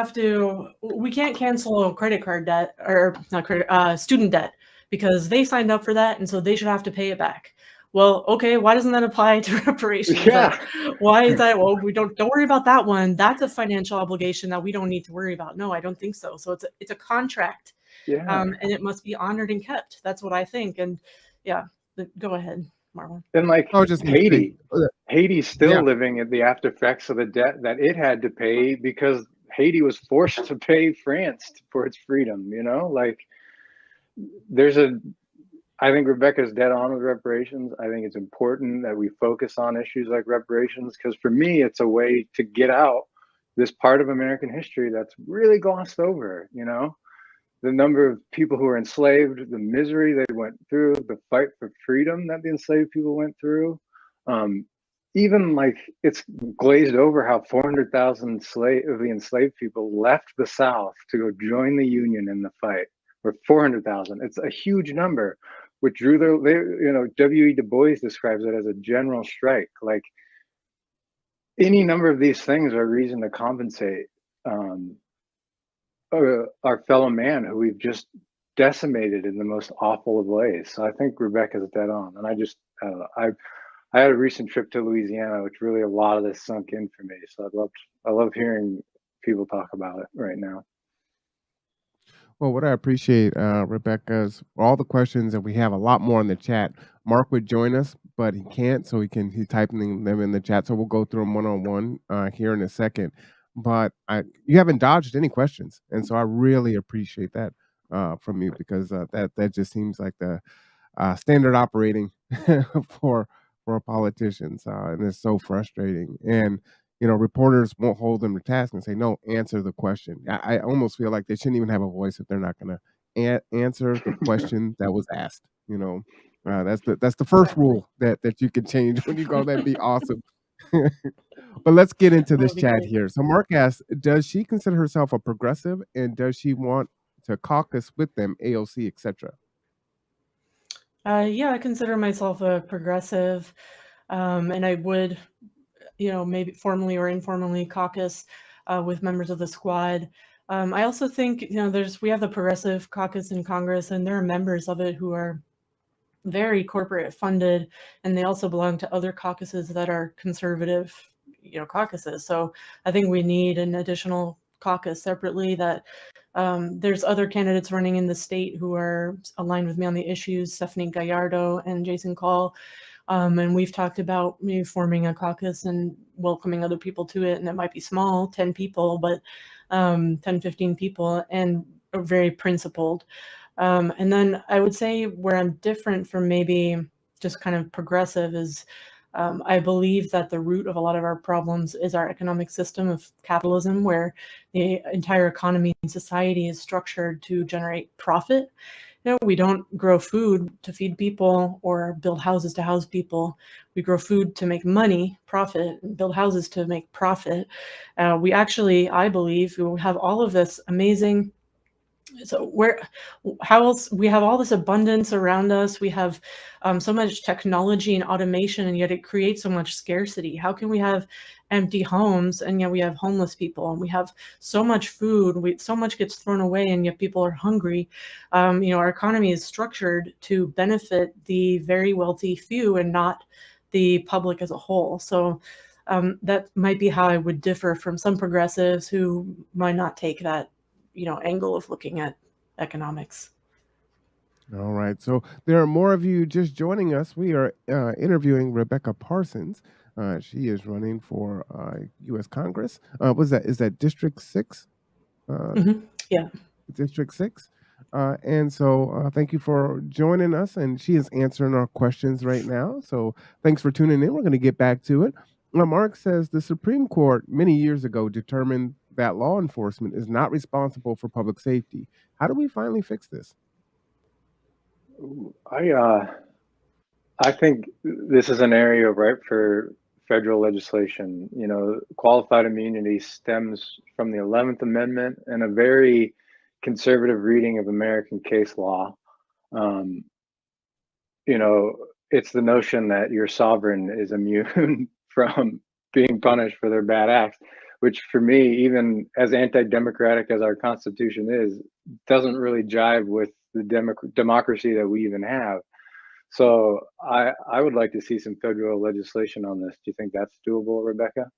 we can't cancel a credit card debt, or not credit, student debt, because they signed up for that and so they should have to pay it back. Well, okay, why doesn't that apply to reparations? Yeah. Why is that? Well, we don't worry about that one. That's a financial obligation that we don't need to worry about. No, I don't think so. So it's a contract. Yeah. And it must be honored and kept. That's what I think. And yeah, go ahead, Marlon. And like Haiti's still living at the after effects of the debt that it had to pay because Haiti was forced to pay France for its freedom, you know? Like I think Rebecca's dead on with reparations. I think it's important that we focus on issues like reparations because for me, it's a way to get out this part of American history that's really glossed over, you know? The number of people who were enslaved, the misery they went through, the fight for freedom that the enslaved people went through. Even like it's glazed over how 400,000 of the enslaved people left the South to go join the Union in the fight, or 400,000. It's a huge number, which drew you know, W.E. Du Bois describes it as a general strike. Like any number of these things are a reason to compensate our fellow man who we've just decimated in the most awful of ways. So I think Rebecca's dead on. And I just, I had a recent trip to Louisiana, which really a lot of this sunk in for me. So I love hearing people talk about it right now. Well, what I appreciate, Rebecca, is all the questions, and we have a lot more in the chat. Mark would join us, but he can't, so he's typing them in the chat. So we'll go through them one-on-one here in a second. But you haven't dodged any questions, and so I really appreciate that from you, because that just seems like the standard operating for politicians, and it's so frustrating. And reporters won't hold them to task and say, no, answer the question. I almost feel like they shouldn't even have a voice if they're not going to answer the question that was asked. That's the first rule that you can change when you go. That'd be awesome. But let's get into this chat here. So Mark asks, does she consider herself a progressive, and does she want to caucus with them, AOC, etc.? Yeah, I consider myself a progressive, and I would, maybe formally or informally caucus with members of the squad. I also think, we have the Progressive Caucus in Congress, and there are members of it who are very corporate funded, and they also belong to other caucuses that are conservative, caucuses. So I think we need an additional caucus separately that there's other candidates running in the state who are aligned with me on the issues, Stephanie Gallardo and Jason Call. And we've talked about maybe forming a caucus and welcoming other people to it. And it might be small, 10 people, but 10, 15 people, and are very principled. And then I would say where I'm different from maybe just kind of progressive is I believe that the root of a lot of our problems is our economic system of capitalism, where the entire economy and society is structured to generate profit. We don't grow food to feed people or build houses to house people. We grow food to make money, profit, and build houses to make profit. We actually, I believe, we have all of this amazing. So how else? We have all this abundance around us. We have so much technology and automation, and yet it creates so much scarcity. How can we have empty homes and yet we have homeless people, and we have so much food, so much gets thrown away, and yet people are hungry? Our economy is structured to benefit the very wealthy few and not the public as a whole. So that might be how I would differ from some progressives who might not take that angle of looking at economics. All right. So there are more of you just joining us. We are interviewing Rebecca Parsons. She is running for U.S. Congress. Is that District 6? Yeah. District 6. And so thank you for joining us. And she is answering our questions right now. So thanks for tuning in. We're going to get back to it. Mark says the Supreme Court many years ago determined that law enforcement is not responsible for public safety. How do we finally fix this? I think this is an area ripe for federal legislation. Qualified immunity stems from the 11th Amendment and a very conservative reading of American case law. It's the notion that your sovereign is immune from being punished for their bad acts, which for me, even as anti-democratic as our Constitution is, doesn't really jive with the democracy that we even have. So I would like to see some federal legislation on this. Do you think that's doable, Rebecca?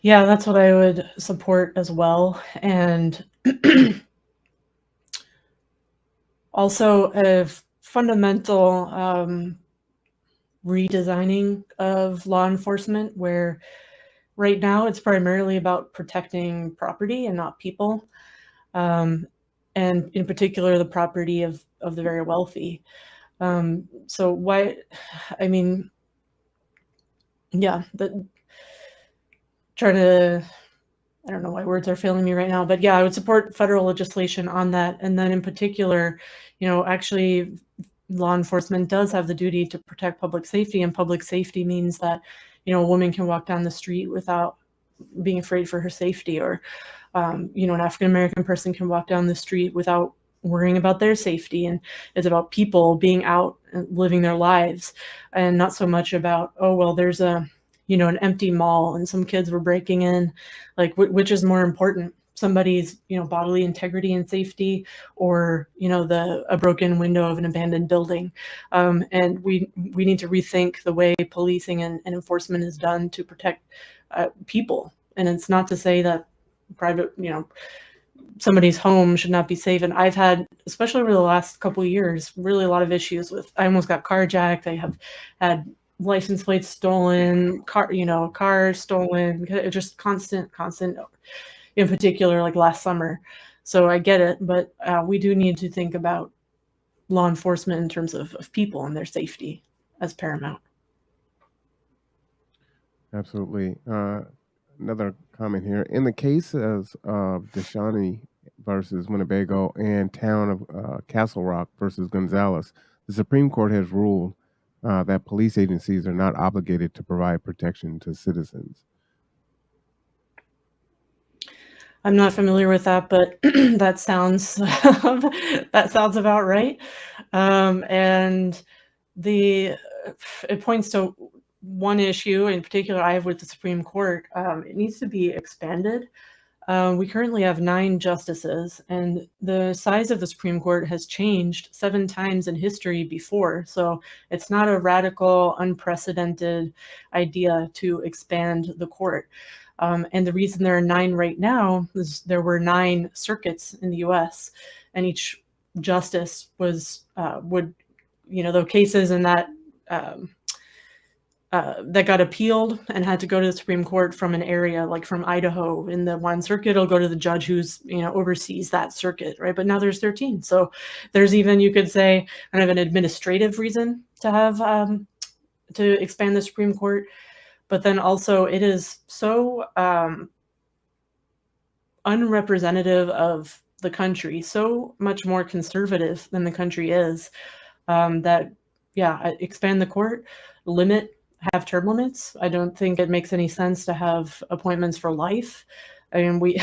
Yeah, that's what I would support as well. And also a fundamental redesigning of law enforcement, where right now it's primarily about protecting property and not people. And in particular, the property of the very wealthy. So why, I mean, yeah, I don't know why words are failing me right now, but yeah, I would support federal legislation on that. And then in particular, actually law enforcement does have the duty to protect public safety, and public safety means that, a woman can walk down the street without being afraid for her safety, or, an African-American person can walk down the street without worrying about their safety. And it's about people being out living their lives, and not so much about, oh, well, there's an empty mall and some kids were breaking in, like which is more important, somebody's bodily integrity and safety, or a broken window of an abandoned building. And we need to rethink the way policing and enforcement is done to protect people. And it's not to say that private somebody's home should not be safe. And I've had, especially over the last couple of years, really a lot of issues with, I almost got carjacked. I have had license plates stolen, cars stolen, just constant, in particular, like last summer. So I get it, but we do need to think about law enforcement in terms of people and their safety as paramount. Absolutely. Another comment here. In the cases of Deshawney versus Winnebago and town of Castle Rock versus Gonzales, the Supreme Court has ruled that police agencies are not obligated to provide protection to citizens. I'm not familiar with that, but that sounds about right. And it points to one issue in particular I have with the Supreme Court. It needs to be expanded. We currently have 9 justices, and the size of the Supreme Court has changed 7 times in history before. So it's not a radical, unprecedented idea to expand the court. And the reason there are 9 right now is there were 9 circuits in the US, and each justice was the cases in that that got appealed and had to go to the Supreme Court from an area like from Idaho in the one circuit, it'll go to the judge who's oversees that circuit, right? But now there's 13, so there's even, you could say, kind of an administrative reason to have to expand the Supreme Court. But then also it is so unrepresentative of the country, so much more conservative than the country is, that expand the court, have term limits. I don't think it makes any sense to have appointments for life. I mean, we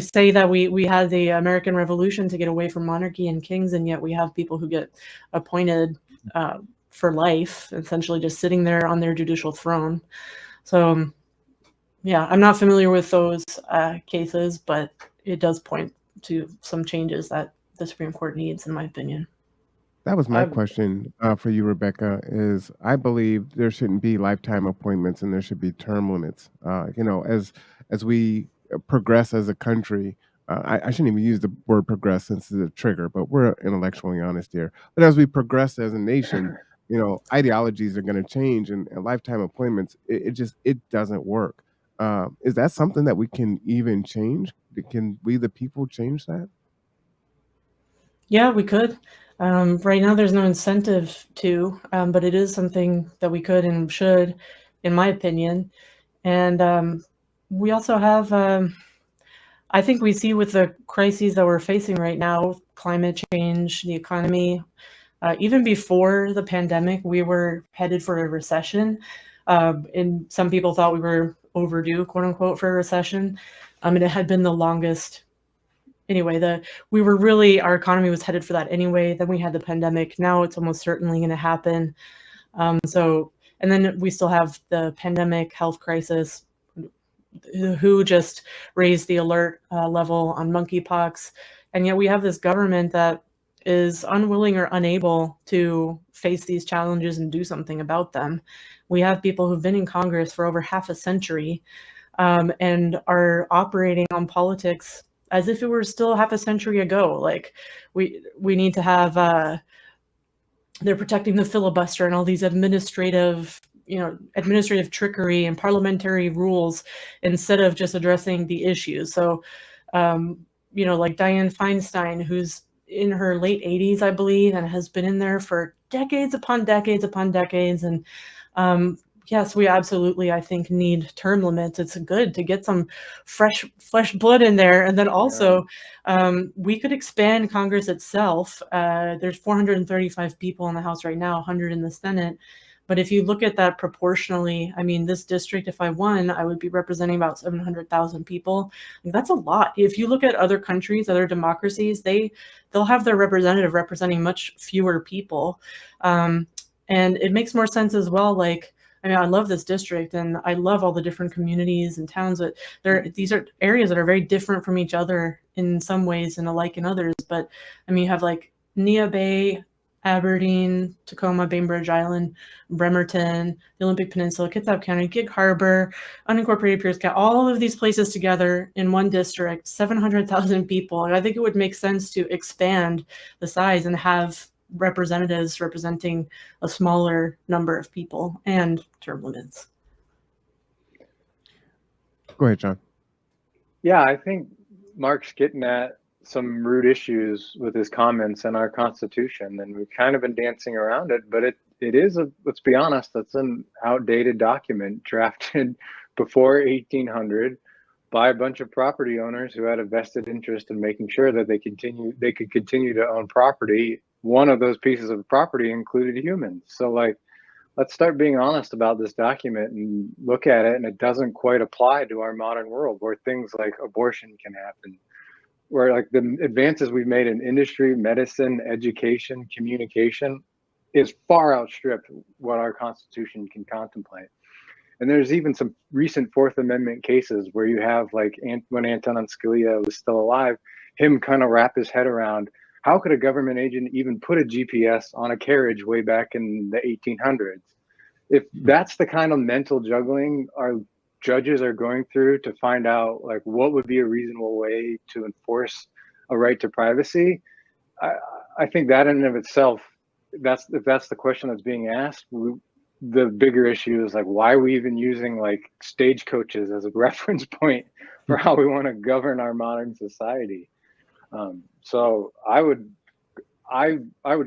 say that we had the American Revolution to get away from monarchy and kings, and yet we have people who get appointed for life, essentially just sitting there on their judicial throne. So I'm not familiar with those cases, but it does point to some changes that the Supreme Court needs, in my opinion. That was my question for you, Rebecca, is I believe there shouldn't be lifetime appointments and there should be term limits. As we progress as a country, I shouldn't even use the word progress since it's a trigger, but we're intellectually honest here. But as we progress as a nation, ideologies are going to change, and lifetime appointments, it doesn't work. Is that something that we can even change? Can we, the people, change that? Yeah, we could. Right now, there's no incentive to, but it is something that we could and should, in my opinion. And we also have, I think we see with the crises that we're facing right now, climate change, the economy, even before the pandemic, we were headed for a recession. And some people thought we were overdue, quote unquote, for a recession. And it had been the longest. Anyway, our economy was headed for that anyway. Then we had the pandemic. Now it's almost certainly going to happen. And then we still have the pandemic health crisis, who just raised the alert level on monkeypox. And yet we have this government that is unwilling or unable to face these challenges and do something about them. We have people who've been in Congress for over half a century and are operating on politics as if it were still half a century ago. Like we need to have, they're protecting the filibuster and all these administrative trickery and parliamentary rules instead of just addressing the issues. So, like Dianne Feinstein, who's in her late 80s, I believe, and has been in there for decades upon decades upon decades. And yes, we absolutely, I think, need term limits. It's good to get some fresh blood in there. And then also, we could expand Congress itself. There's 435 people in the House right now, 100 in the Senate. But if you look at that proportionally, I mean, this district, if I won, I would be representing about 700,000 people. Like, that's a lot. If you look at other countries, other democracies, they'll have their representative representing much fewer people. And it makes more sense as well. Like, I mean, I love this district and I love all the different communities and towns, but these are areas that are very different from each other in some ways and alike in others. But I mean, you have like Nia Bay, Aberdeen, Tacoma, Bainbridge Island, Bremerton, the Olympic Peninsula, Kitsap County, Gig Harbor, unincorporated Pierce County, all of these places together in one district, 700,000 people. And I think it would make sense to expand the size and have representatives representing a smaller number of people and term limits. Go ahead, John. Yeah, I think Mark's getting at some root issues with his comments in our Constitution, and we've kind of been dancing around it, but it is let's be honest, that's an outdated document drafted before 1800 by a bunch of property owners who had a vested interest in making sure that they could continue to own property. One of those pieces of property included humans. So like, let's start being honest about this document and look at it, and it doesn't quite apply to our modern world where things like abortion can happen, where like the advances we've made in industry, medicine, education, communication is far outstripped what our Constitution can contemplate. And there's even some recent Fourth Amendment cases where you have like when Antonin Scalia was still alive, him kind of wrap his head around, how could a government agent even put a GPS on a carriage way back in the 1800s? If that's the kind of mental juggling our judges are going through to find out like what would be a reasonable way to enforce a right to privacy, I think that in and of itself, if that's the question that's being asked, the bigger issue is like, why are we even using like stagecoaches as a reference point for how we want to govern our modern society? So I would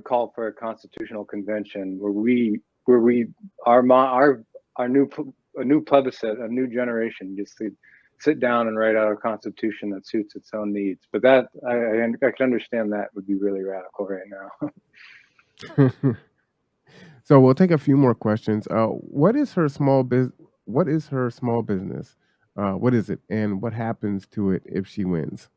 call for a constitutional convention where a new plebiscite, a new generation gets to sit down and write out a constitution that suits its own needs. But that I can understand that would be really radical right now. So we'll take a few more questions. What is her small business? What is her small business? What is it, and what happens to it if she wins?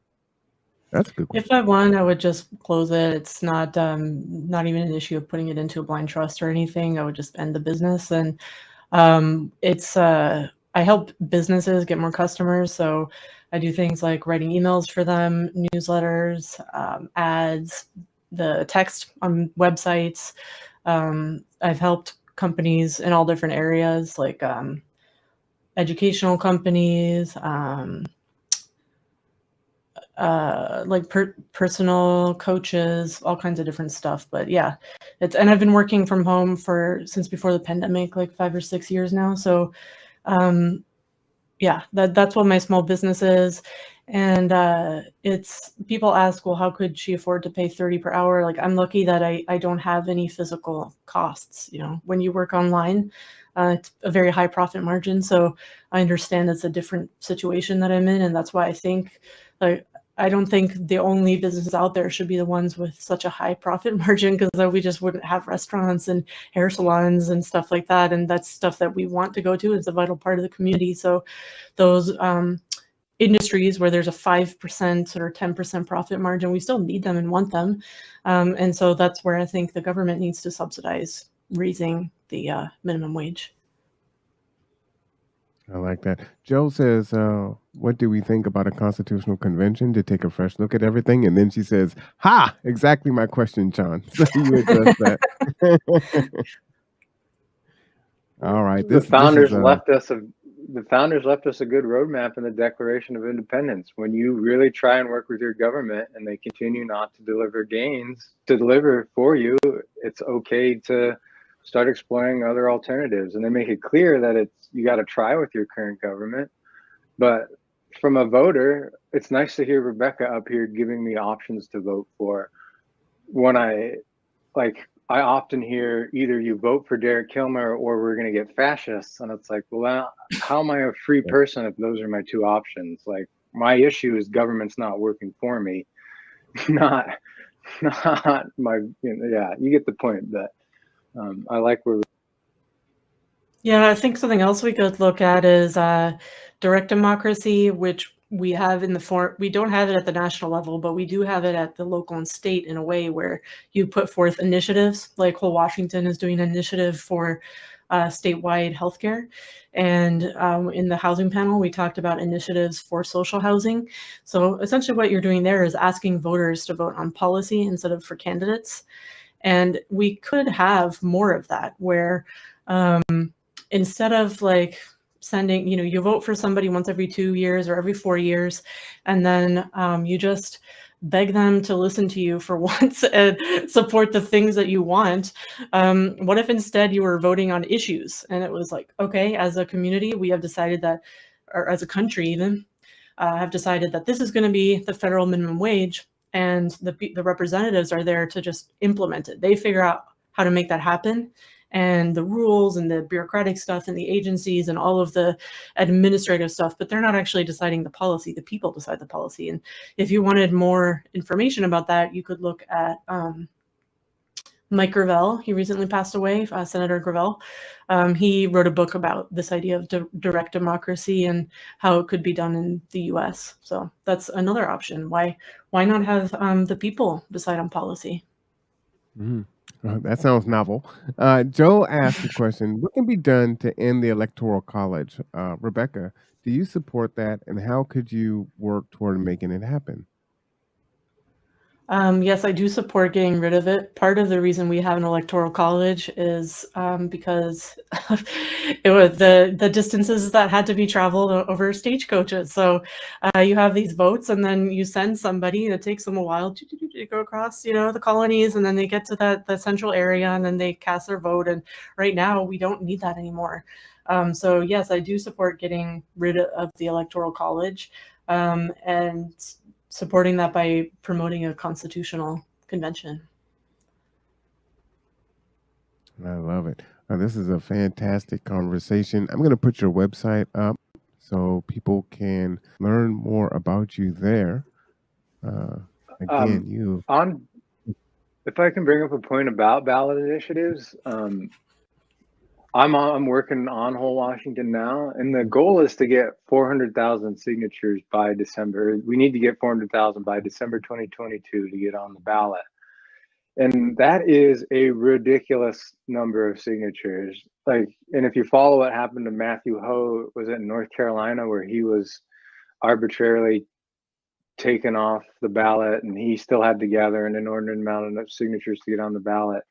That's a good question. If I won, I would just close it. It's not even an issue of putting it into a blind trust or anything. I would just end the business. And I help businesses get more customers. So I do things like writing emails for them, newsletters, ads, the text on websites. I've helped companies in all different areas, like educational companies, like personal coaches, all kinds of different stuff. But yeah, and I've been working from home since before the pandemic, like 5 or 6 years now. So yeah, that's what my small business is. And it's, people ask, well, how could she afford to pay $30 per hour? Like, I'm lucky that I don't have any physical costs. You know, when you work online, it's a very high profit margin. So I understand it's a different situation that I'm in. And that's why I think, like, I don't think the only businesses out there should be the ones with such a high profit margin, because then we just wouldn't have restaurants and hair salons and stuff like that. And that's stuff that we want to go to. It's a vital part of the community. So those industries where there's a 5% or 10% profit margin, we still need them and want them. And so that's where I think the government needs to subsidize raising the minimum wage. I like that. Joe says, what do we think about a constitutional convention to take a fresh look at everything? And then she says, ha, exactly my question, John. So you address that. All right. The founders left us a good roadmap in the Declaration of Independence. When you really try and work with your government and they continue not to deliver for you, it's okay to start exploring other alternatives. And they make it clear that you got to try with your current government. But from a voter, it's nice to hear Rebecca up here giving me options to vote for. When I often hear either you vote for Derek Kilmer or we're going to get fascists. And it's like, well, how am I a free person if those are my two options? Like, my issue is government's not working for me, not my, yeah, you get the point. That I like where Yeah, I think something else we could look at is direct democracy, which we have in the form, we don't have it at the national level, but we do have it at the local and state in a way where you put forth initiatives, like whole Washington is doing an initiative for statewide healthcare. And in the housing panel, we talked about initiatives for social housing. So essentially what you're doing there is asking voters to vote on policy instead of for candidates. And we could have more of that where instead of like sending, you vote for somebody once every 2 years or every 4 years, and then you just beg them to listen to you for once and support the things that you want. What if instead you were voting on issues and it was like, okay, as a community, we have decided that, or as a country even, have decided that this is going to be the federal minimum wage, and the representatives are there to just implement it. They figure out how to make that happen, and the rules and the bureaucratic stuff and the agencies and all of the administrative stuff, but they're not actually deciding the policy. The people decide the policy. And if you wanted more information about that, you could look at Mike Gravel. He recently passed away, Senator Gravel. He wrote a book about this idea of direct democracy and how it could be done in the US. So that's another option. Why not have the people decide on policy? That sounds novel. Joe asked a question: what can be done to end the Electoral College? Rebecca, do you support that, and how could you work toward making it happen? Yes, I do support getting rid of it. Part of the reason we have an electoral college is because it was the distances that had to be traveled over stagecoaches. So you have these votes, and then you send somebody. It takes them a while to go across, the colonies, and then they get to the central area, and then they cast their vote. And right now, we don't need that anymore. So yes, I do support getting rid of the electoral college, and supporting that by promoting a constitutional convention. I love it. This is a fantastic conversation. I'm going to put your website up so people can learn more about you there. Again, if I can bring up a point about ballot initiatives, I'm working on whole Washington now, and the goal is to get 400,000 signatures by December. We need to get 400,000 by December 2022 to get on the ballot. And that is a ridiculous number of signatures. And if you follow what happened to Matthew Ho, was it in North Carolina, where he was arbitrarily taken off the ballot and he still had to gather an inordinate amount of signatures to get on the ballot.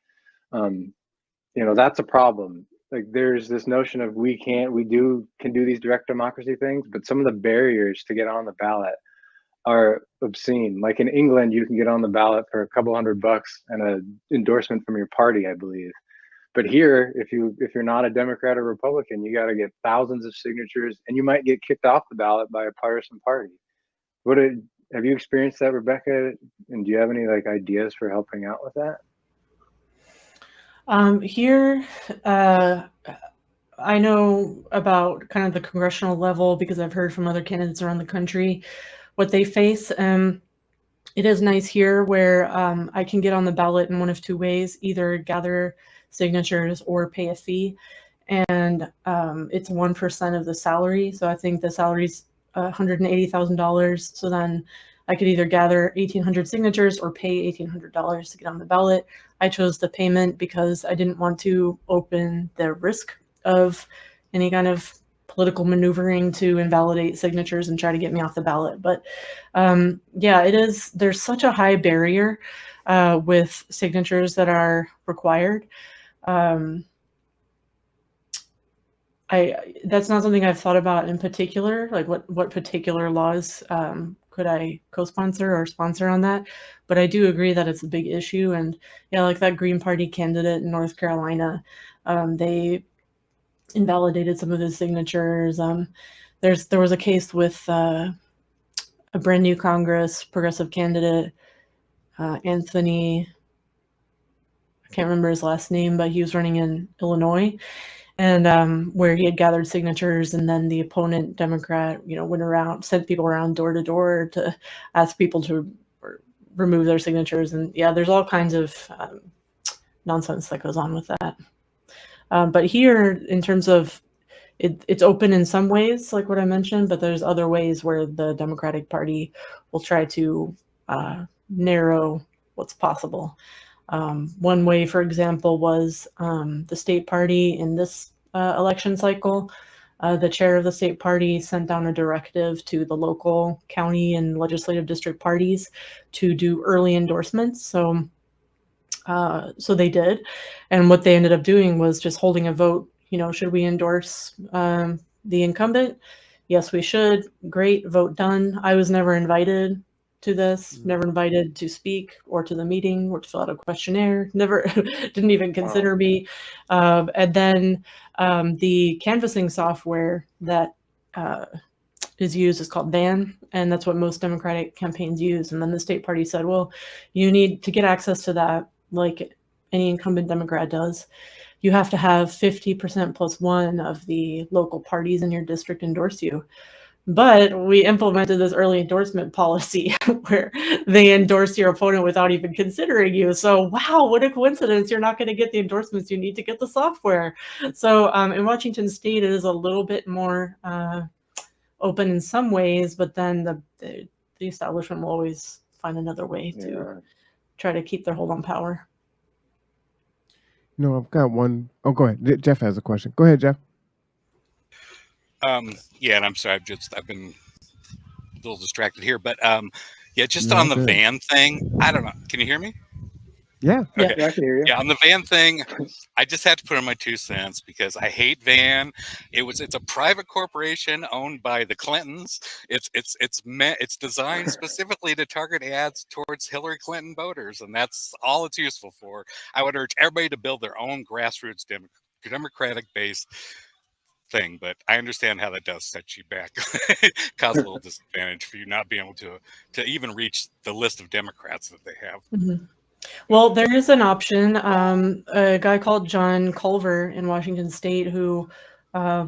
That's a problem. There's this notion of we can do these direct democracy things, but some of the barriers to get on the ballot are obscene. Like in England, you can get on the ballot for a couple $100 and an endorsement from your party, I believe. But here, if you're not a Democrat or Republican, you got to get thousands of signatures, and you might get kicked off the ballot by a partisan party. Have you experienced that, Rebecca? And do you have any ideas for helping out with that? Here, I know about kind of the congressional level because I've heard from other candidates around the country what they face. It is nice here where I can get on the ballot in one of two ways: either gather signatures or pay a fee. And it's 1% of the salary. So I think the salary's $180,000. So then I could either gather 1,800 signatures or pay $1,800 to get on the ballot. I chose the payment because I didn't want to open the risk of any kind of political maneuvering to invalidate signatures and try to get me off the ballot. But yeah, there's such a high barrier with signatures that are required. That's not something I've thought about in particular, like what particular laws could I co-sponsor or sponsor on that. But I do agree that it's a big issue. And yeah, like that Green Party candidate in North Carolina, they invalidated some of his signatures. There was a case with a brand new Congress progressive candidate, Anthony, I can't remember his last name, but he was running in Illinois. And where he had gathered signatures, and then the opponent Democrat, went around, sent people around door to door to ask people to remove their signatures. And yeah, there's all kinds of nonsense that goes on with that. But here, in terms of it's open in some ways, like what I mentioned, but there's other ways where the Democratic Party will try to narrow what's possible. One way, for example, was the state party in this election cycle. The chair of the state party sent down a directive to the local, county, and legislative district parties to do early endorsements. So they did. And what they ended up doing was just holding a vote. Should we endorse the incumbent? Yes, we should. Great, vote done. I was never invited to this, never invited to speak or to the meeting or to fill out a questionnaire, never, didn't even consider me. And then the canvassing software that is used is called VAN, and that's what most Democratic campaigns use. And then the state party said, well, you need to get access to that, like any incumbent Democrat does. You have to have 50% plus one of the local parties in your district endorse you. But we implemented this early endorsement policy where they endorse your opponent without even considering you. So, wow, what a coincidence. You're not going to get the endorsements. You need to get the software. So in Washington State, it is a little bit more open in some ways, but then the establishment will always find another way to try to keep their hold on power. No, I've got one. Oh, go ahead. Jeff has a question. Go ahead, Jeff. Yeah, and I'm sorry, I've been a little distracted here, but yeah, just You're on the good. van thing, I don't know. Can you hear me? Yeah. Okay. Yeah, I can hear you. Yeah, on the van thing, I just had to put in my 2 cents because I hate van. It's a private corporation owned by the Clintons. It's designed specifically to target ads towards Hillary Clinton voters, and that's all it's useful for. I would urge everybody to build their own grassroots Democratic based thing, but I understand how that does set you back, cause a little disadvantage for you not being able to even reach the list of Democrats that they have. Mm-hmm. Well, there is an option. A guy called John Culver in Washington State who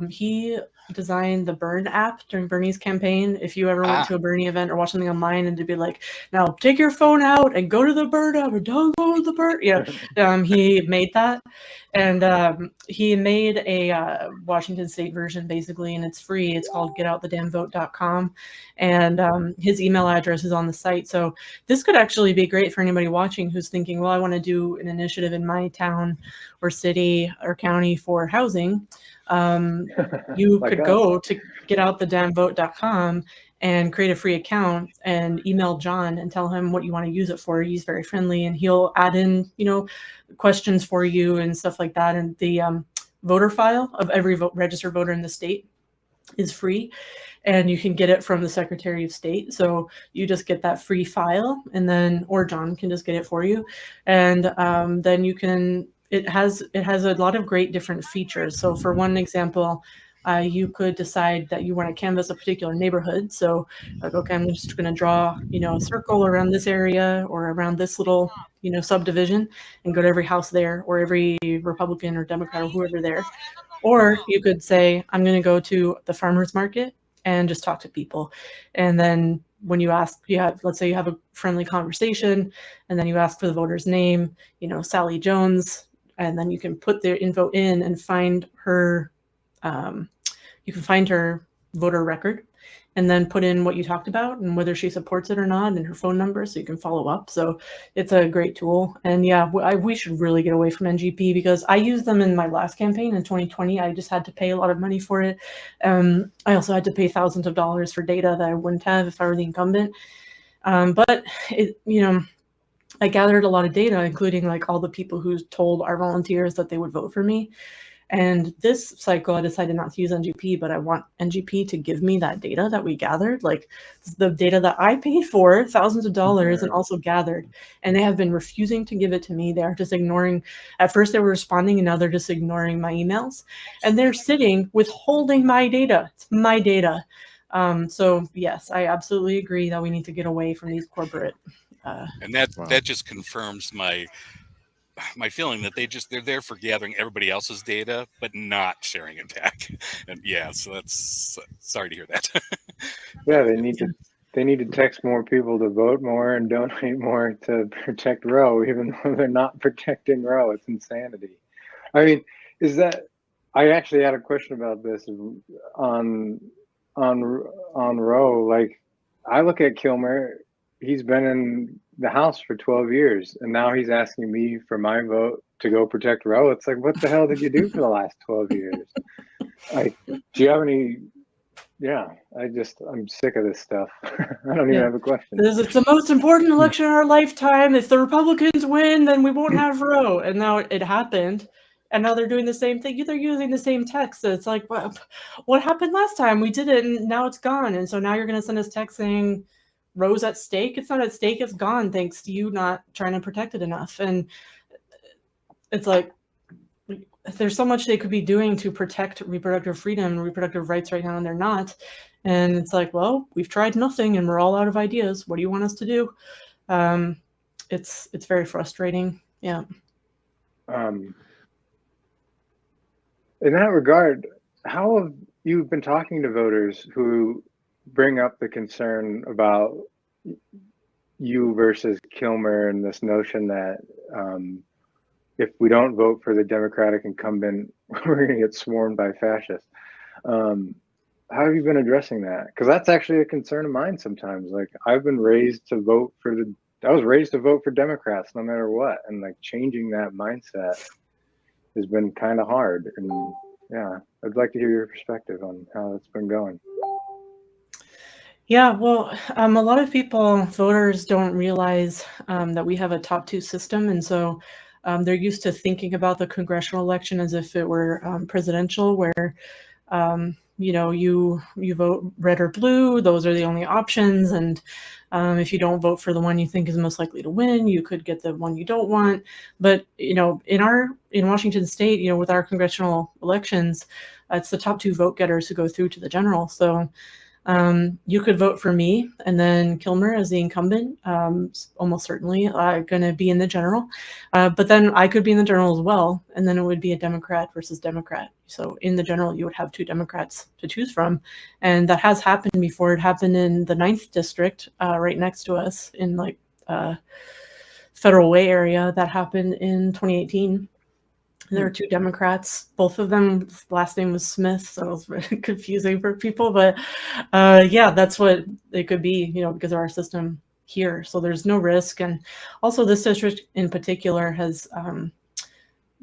he designed the Burn app during Bernie's campaign. If you ever went to a Bernie event or watched something online and to be like, now take your phone out and go to the Burn app and download the Burn. He made that. And he made a Washington State version basically, and it's free. It's called getoutthedamnvote.com. And his email address is on the site. So this could actually be great for anybody watching who's thinking, well, I want to do an initiative in my town or city or county for housing. You Like could us. go to getoutthedamnvote.com and create a free account and email John and tell him what you want to use it for. He's very friendly and he'll add in, questions for you and stuff like that. And the voter file of every registered voter in the state is free, and you can get it from the Secretary of State. So you just get that free file, and then, or John can just get it for you. And then you can, it has a lot of great different features. So for one example, you could decide that you want to canvass a particular neighborhood. So like, okay, I'm just going to draw, a circle around this area or around this little, subdivision, and go to every house there or every Republican or Democrat or whoever there. Or you could say, I'm going to go to the farmer's market and just talk to people. And then when you ask, let's say you have a friendly conversation, and then you ask for the voter's name, Sally Jones, and then you can put their info in and find her, you can find her voter record, and then put in what you talked about and whether she supports it or not, and her phone number, so you can follow up. So it's a great tool. And yeah, we should really get away from NGP, because I used them in my last campaign in 2020. I just had to pay a lot of money for it. I also had to pay thousands of dollars for data that I wouldn't have if I were the incumbent. But it, I gathered a lot of data, including like all the people who told our volunteers that they would vote for me. And this cycle, I decided not to use NGP, but I want NGP to give me that data that we gathered, like the data that I paid for thousands of dollars and also gathered. And they have been refusing to give it to me. They are just ignoring. At first they were responding, and now they're just ignoring my emails. And they're sitting withholding my data. It's my data. So yes, I absolutely agree that we need to get away from these corporate. And that just confirms my feeling that they're there for gathering everybody else's data, but not sharing it back. And yeah, so that's sorry to hear that. Yeah, they need to text more people to vote more and donate more to protect Roe, even though they're not protecting Roe. It's insanity. I mean, Is that, I actually had a question about this on Roe. Like, I look at Kilmer, he's been in the House for 12 years, and now he's asking me for my vote to go protect Roe. It's like, what the hell did you do for the last 12 years? Like, do you have any? Yeah, I'm sick of this stuff. I don't even have a question. It's the most important election in our lifetime. If the Republicans win, then we won't have Roe. And now it happened. And now they're doing the same thing. They're using the same text. So it's like, what happened last time? We did it, and now it's gone. And so now you're going to send us text saying Roe's at stake. It's not at stake. It's gone thanks to you not trying to protect it enough. And it's like, there's so much they could be doing to protect reproductive freedom and reproductive rights right now, and they're not. And it's like, well, we've tried nothing and we're all out of ideas. What do you want us to do? It's very frustrating. Yeah. In that regard, how have you been talking to voters who bring up the concern about you versus Kilmer and this notion that if we don't vote for the Democratic incumbent, we're going to get swarmed by fascists? How have you been addressing that? Because that's actually a concern of mine sometimes. Like, I've been raised to vote for I was raised to vote for Democrats no matter what. And like changing that mindset has been kind of hard. And yeah, I'd like to hear your perspective on how that's been going. Yeah, well, a lot of voters don't realize that we have a top two system. And so they're used to thinking about the congressional election as if it were presidential, where you vote red or blue. Those are the only options. And if you don't vote for the one you think is most likely to win, you could get the one you don't want. But, in Washington State, with our congressional elections, it's the top two vote getters who go through to the general. So you could vote for me, and then Kilmer as the incumbent, almost certainly going to be in the general. But then I could be in the general as well, and then it would be a Democrat versus Democrat. So in the general, you would have two Democrats to choose from. And that has happened before. It happened in the 9th district, right next to us in Federal Way area. That happened in 2018. There were two Democrats. Both of them, last name was Smith, so it was very confusing for people. But yeah, that's what it could be, because of our system here. So there's no risk. And also this district in particular has,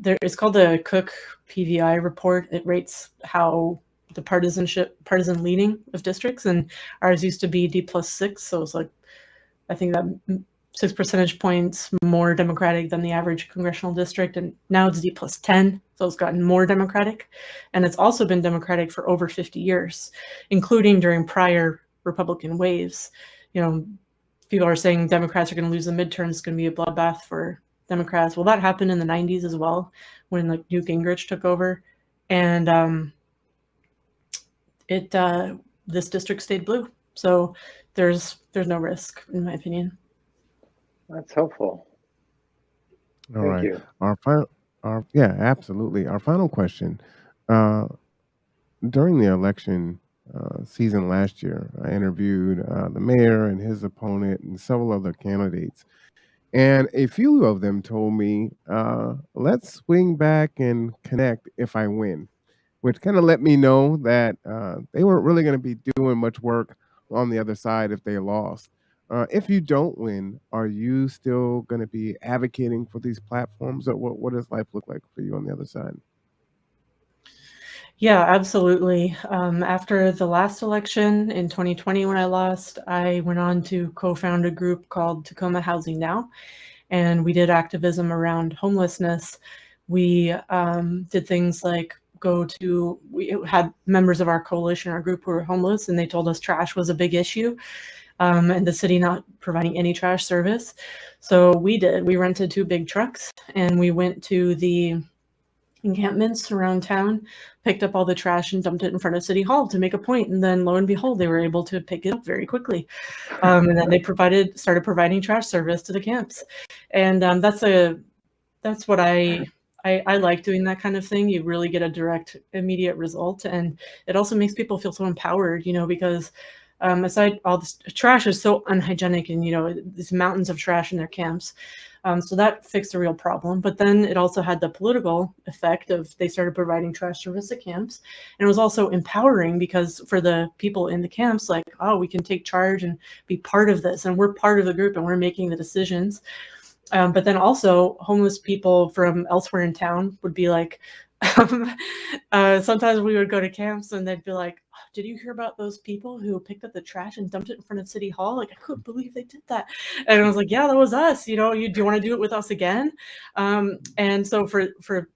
it's called the Cook PVI report. It rates how the partisan leaning of districts. And ours used to be D+6. So it's like, I think that 6 percentage points more Democratic than the average congressional district, and now it's D+10, so it's gotten more Democratic, and it's also been Democratic for over 50 years, including during prior Republican waves. People are saying Democrats are going to lose the midterms, it's going to be a bloodbath for Democrats. Well, that happened in the 90s as well, when Newt Gingrich took over, and this district stayed blue. So there's no risk, in my opinion. That's helpful. All right. Thank you. Yeah, absolutely. Our final question. During the election season last year, I interviewed the mayor and his opponent and several other candidates. And a few of them told me, let's swing back and connect if I win, which kind of let me know that they weren't really going to be doing much work on the other side if they lost. If you don't win, are you still going to be advocating for these platforms? Or what does life look like for you on the other side? Yeah, absolutely. After the last election in 2020, when I lost, I went on to co-found a group called Tacoma Housing Now, and we did activism around homelessness. We did things like we had members of our coalition, our group, who were homeless, and they told us trash was a big issue. And the city not providing any trash service. So we rented 2 big trucks, and we went to the encampments around town, picked up all the trash and dumped it in front of City Hall to make a point. And then lo and behold, they were able to pick it up very quickly. And then they started providing trash service to the camps. And that's what I like doing, that kind of thing. You really get a direct, immediate result. And it also makes people feel so empowered, because aside, all this trash is so unhygienic, and these mountains of trash in their camps. So that fixed a real problem. But then it also had the political effect of they started providing trash service at camps. And it was also empowering because for the people in the camps, like, oh, we can take charge and be part of this. And we're part of the group and we're making the decisions. But then also homeless people from elsewhere in town would be like, sometimes we would go to camps and they'd be like, oh, did you hear about those people who picked up the trash and dumped it in front of City Hall? Like, I couldn't believe they did that. And I was like, yeah, that was us. Do you want to do it with us again? And so for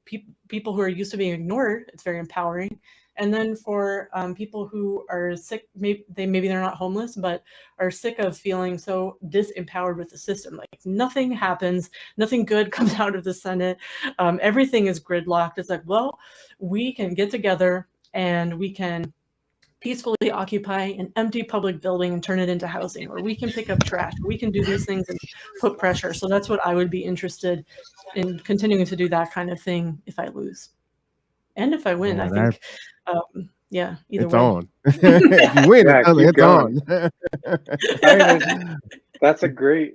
people who are used to being ignored, it's very empowering. And then for people who are sick, maybe they're not homeless, but are sick of feeling so disempowered with the system. Like nothing happens, nothing good comes out of the Senate. Everything is gridlocked. It's like, well, we can get together and we can peacefully occupy an empty public building and turn it into housing, or we can pick up trash. We can do these things and put pressure. So that's what I would be interested in, continuing to do that kind of thing if I lose. And if I win, I think, either it's way. on. If you win, Yeah, keep it's going. on. I mean, that's a great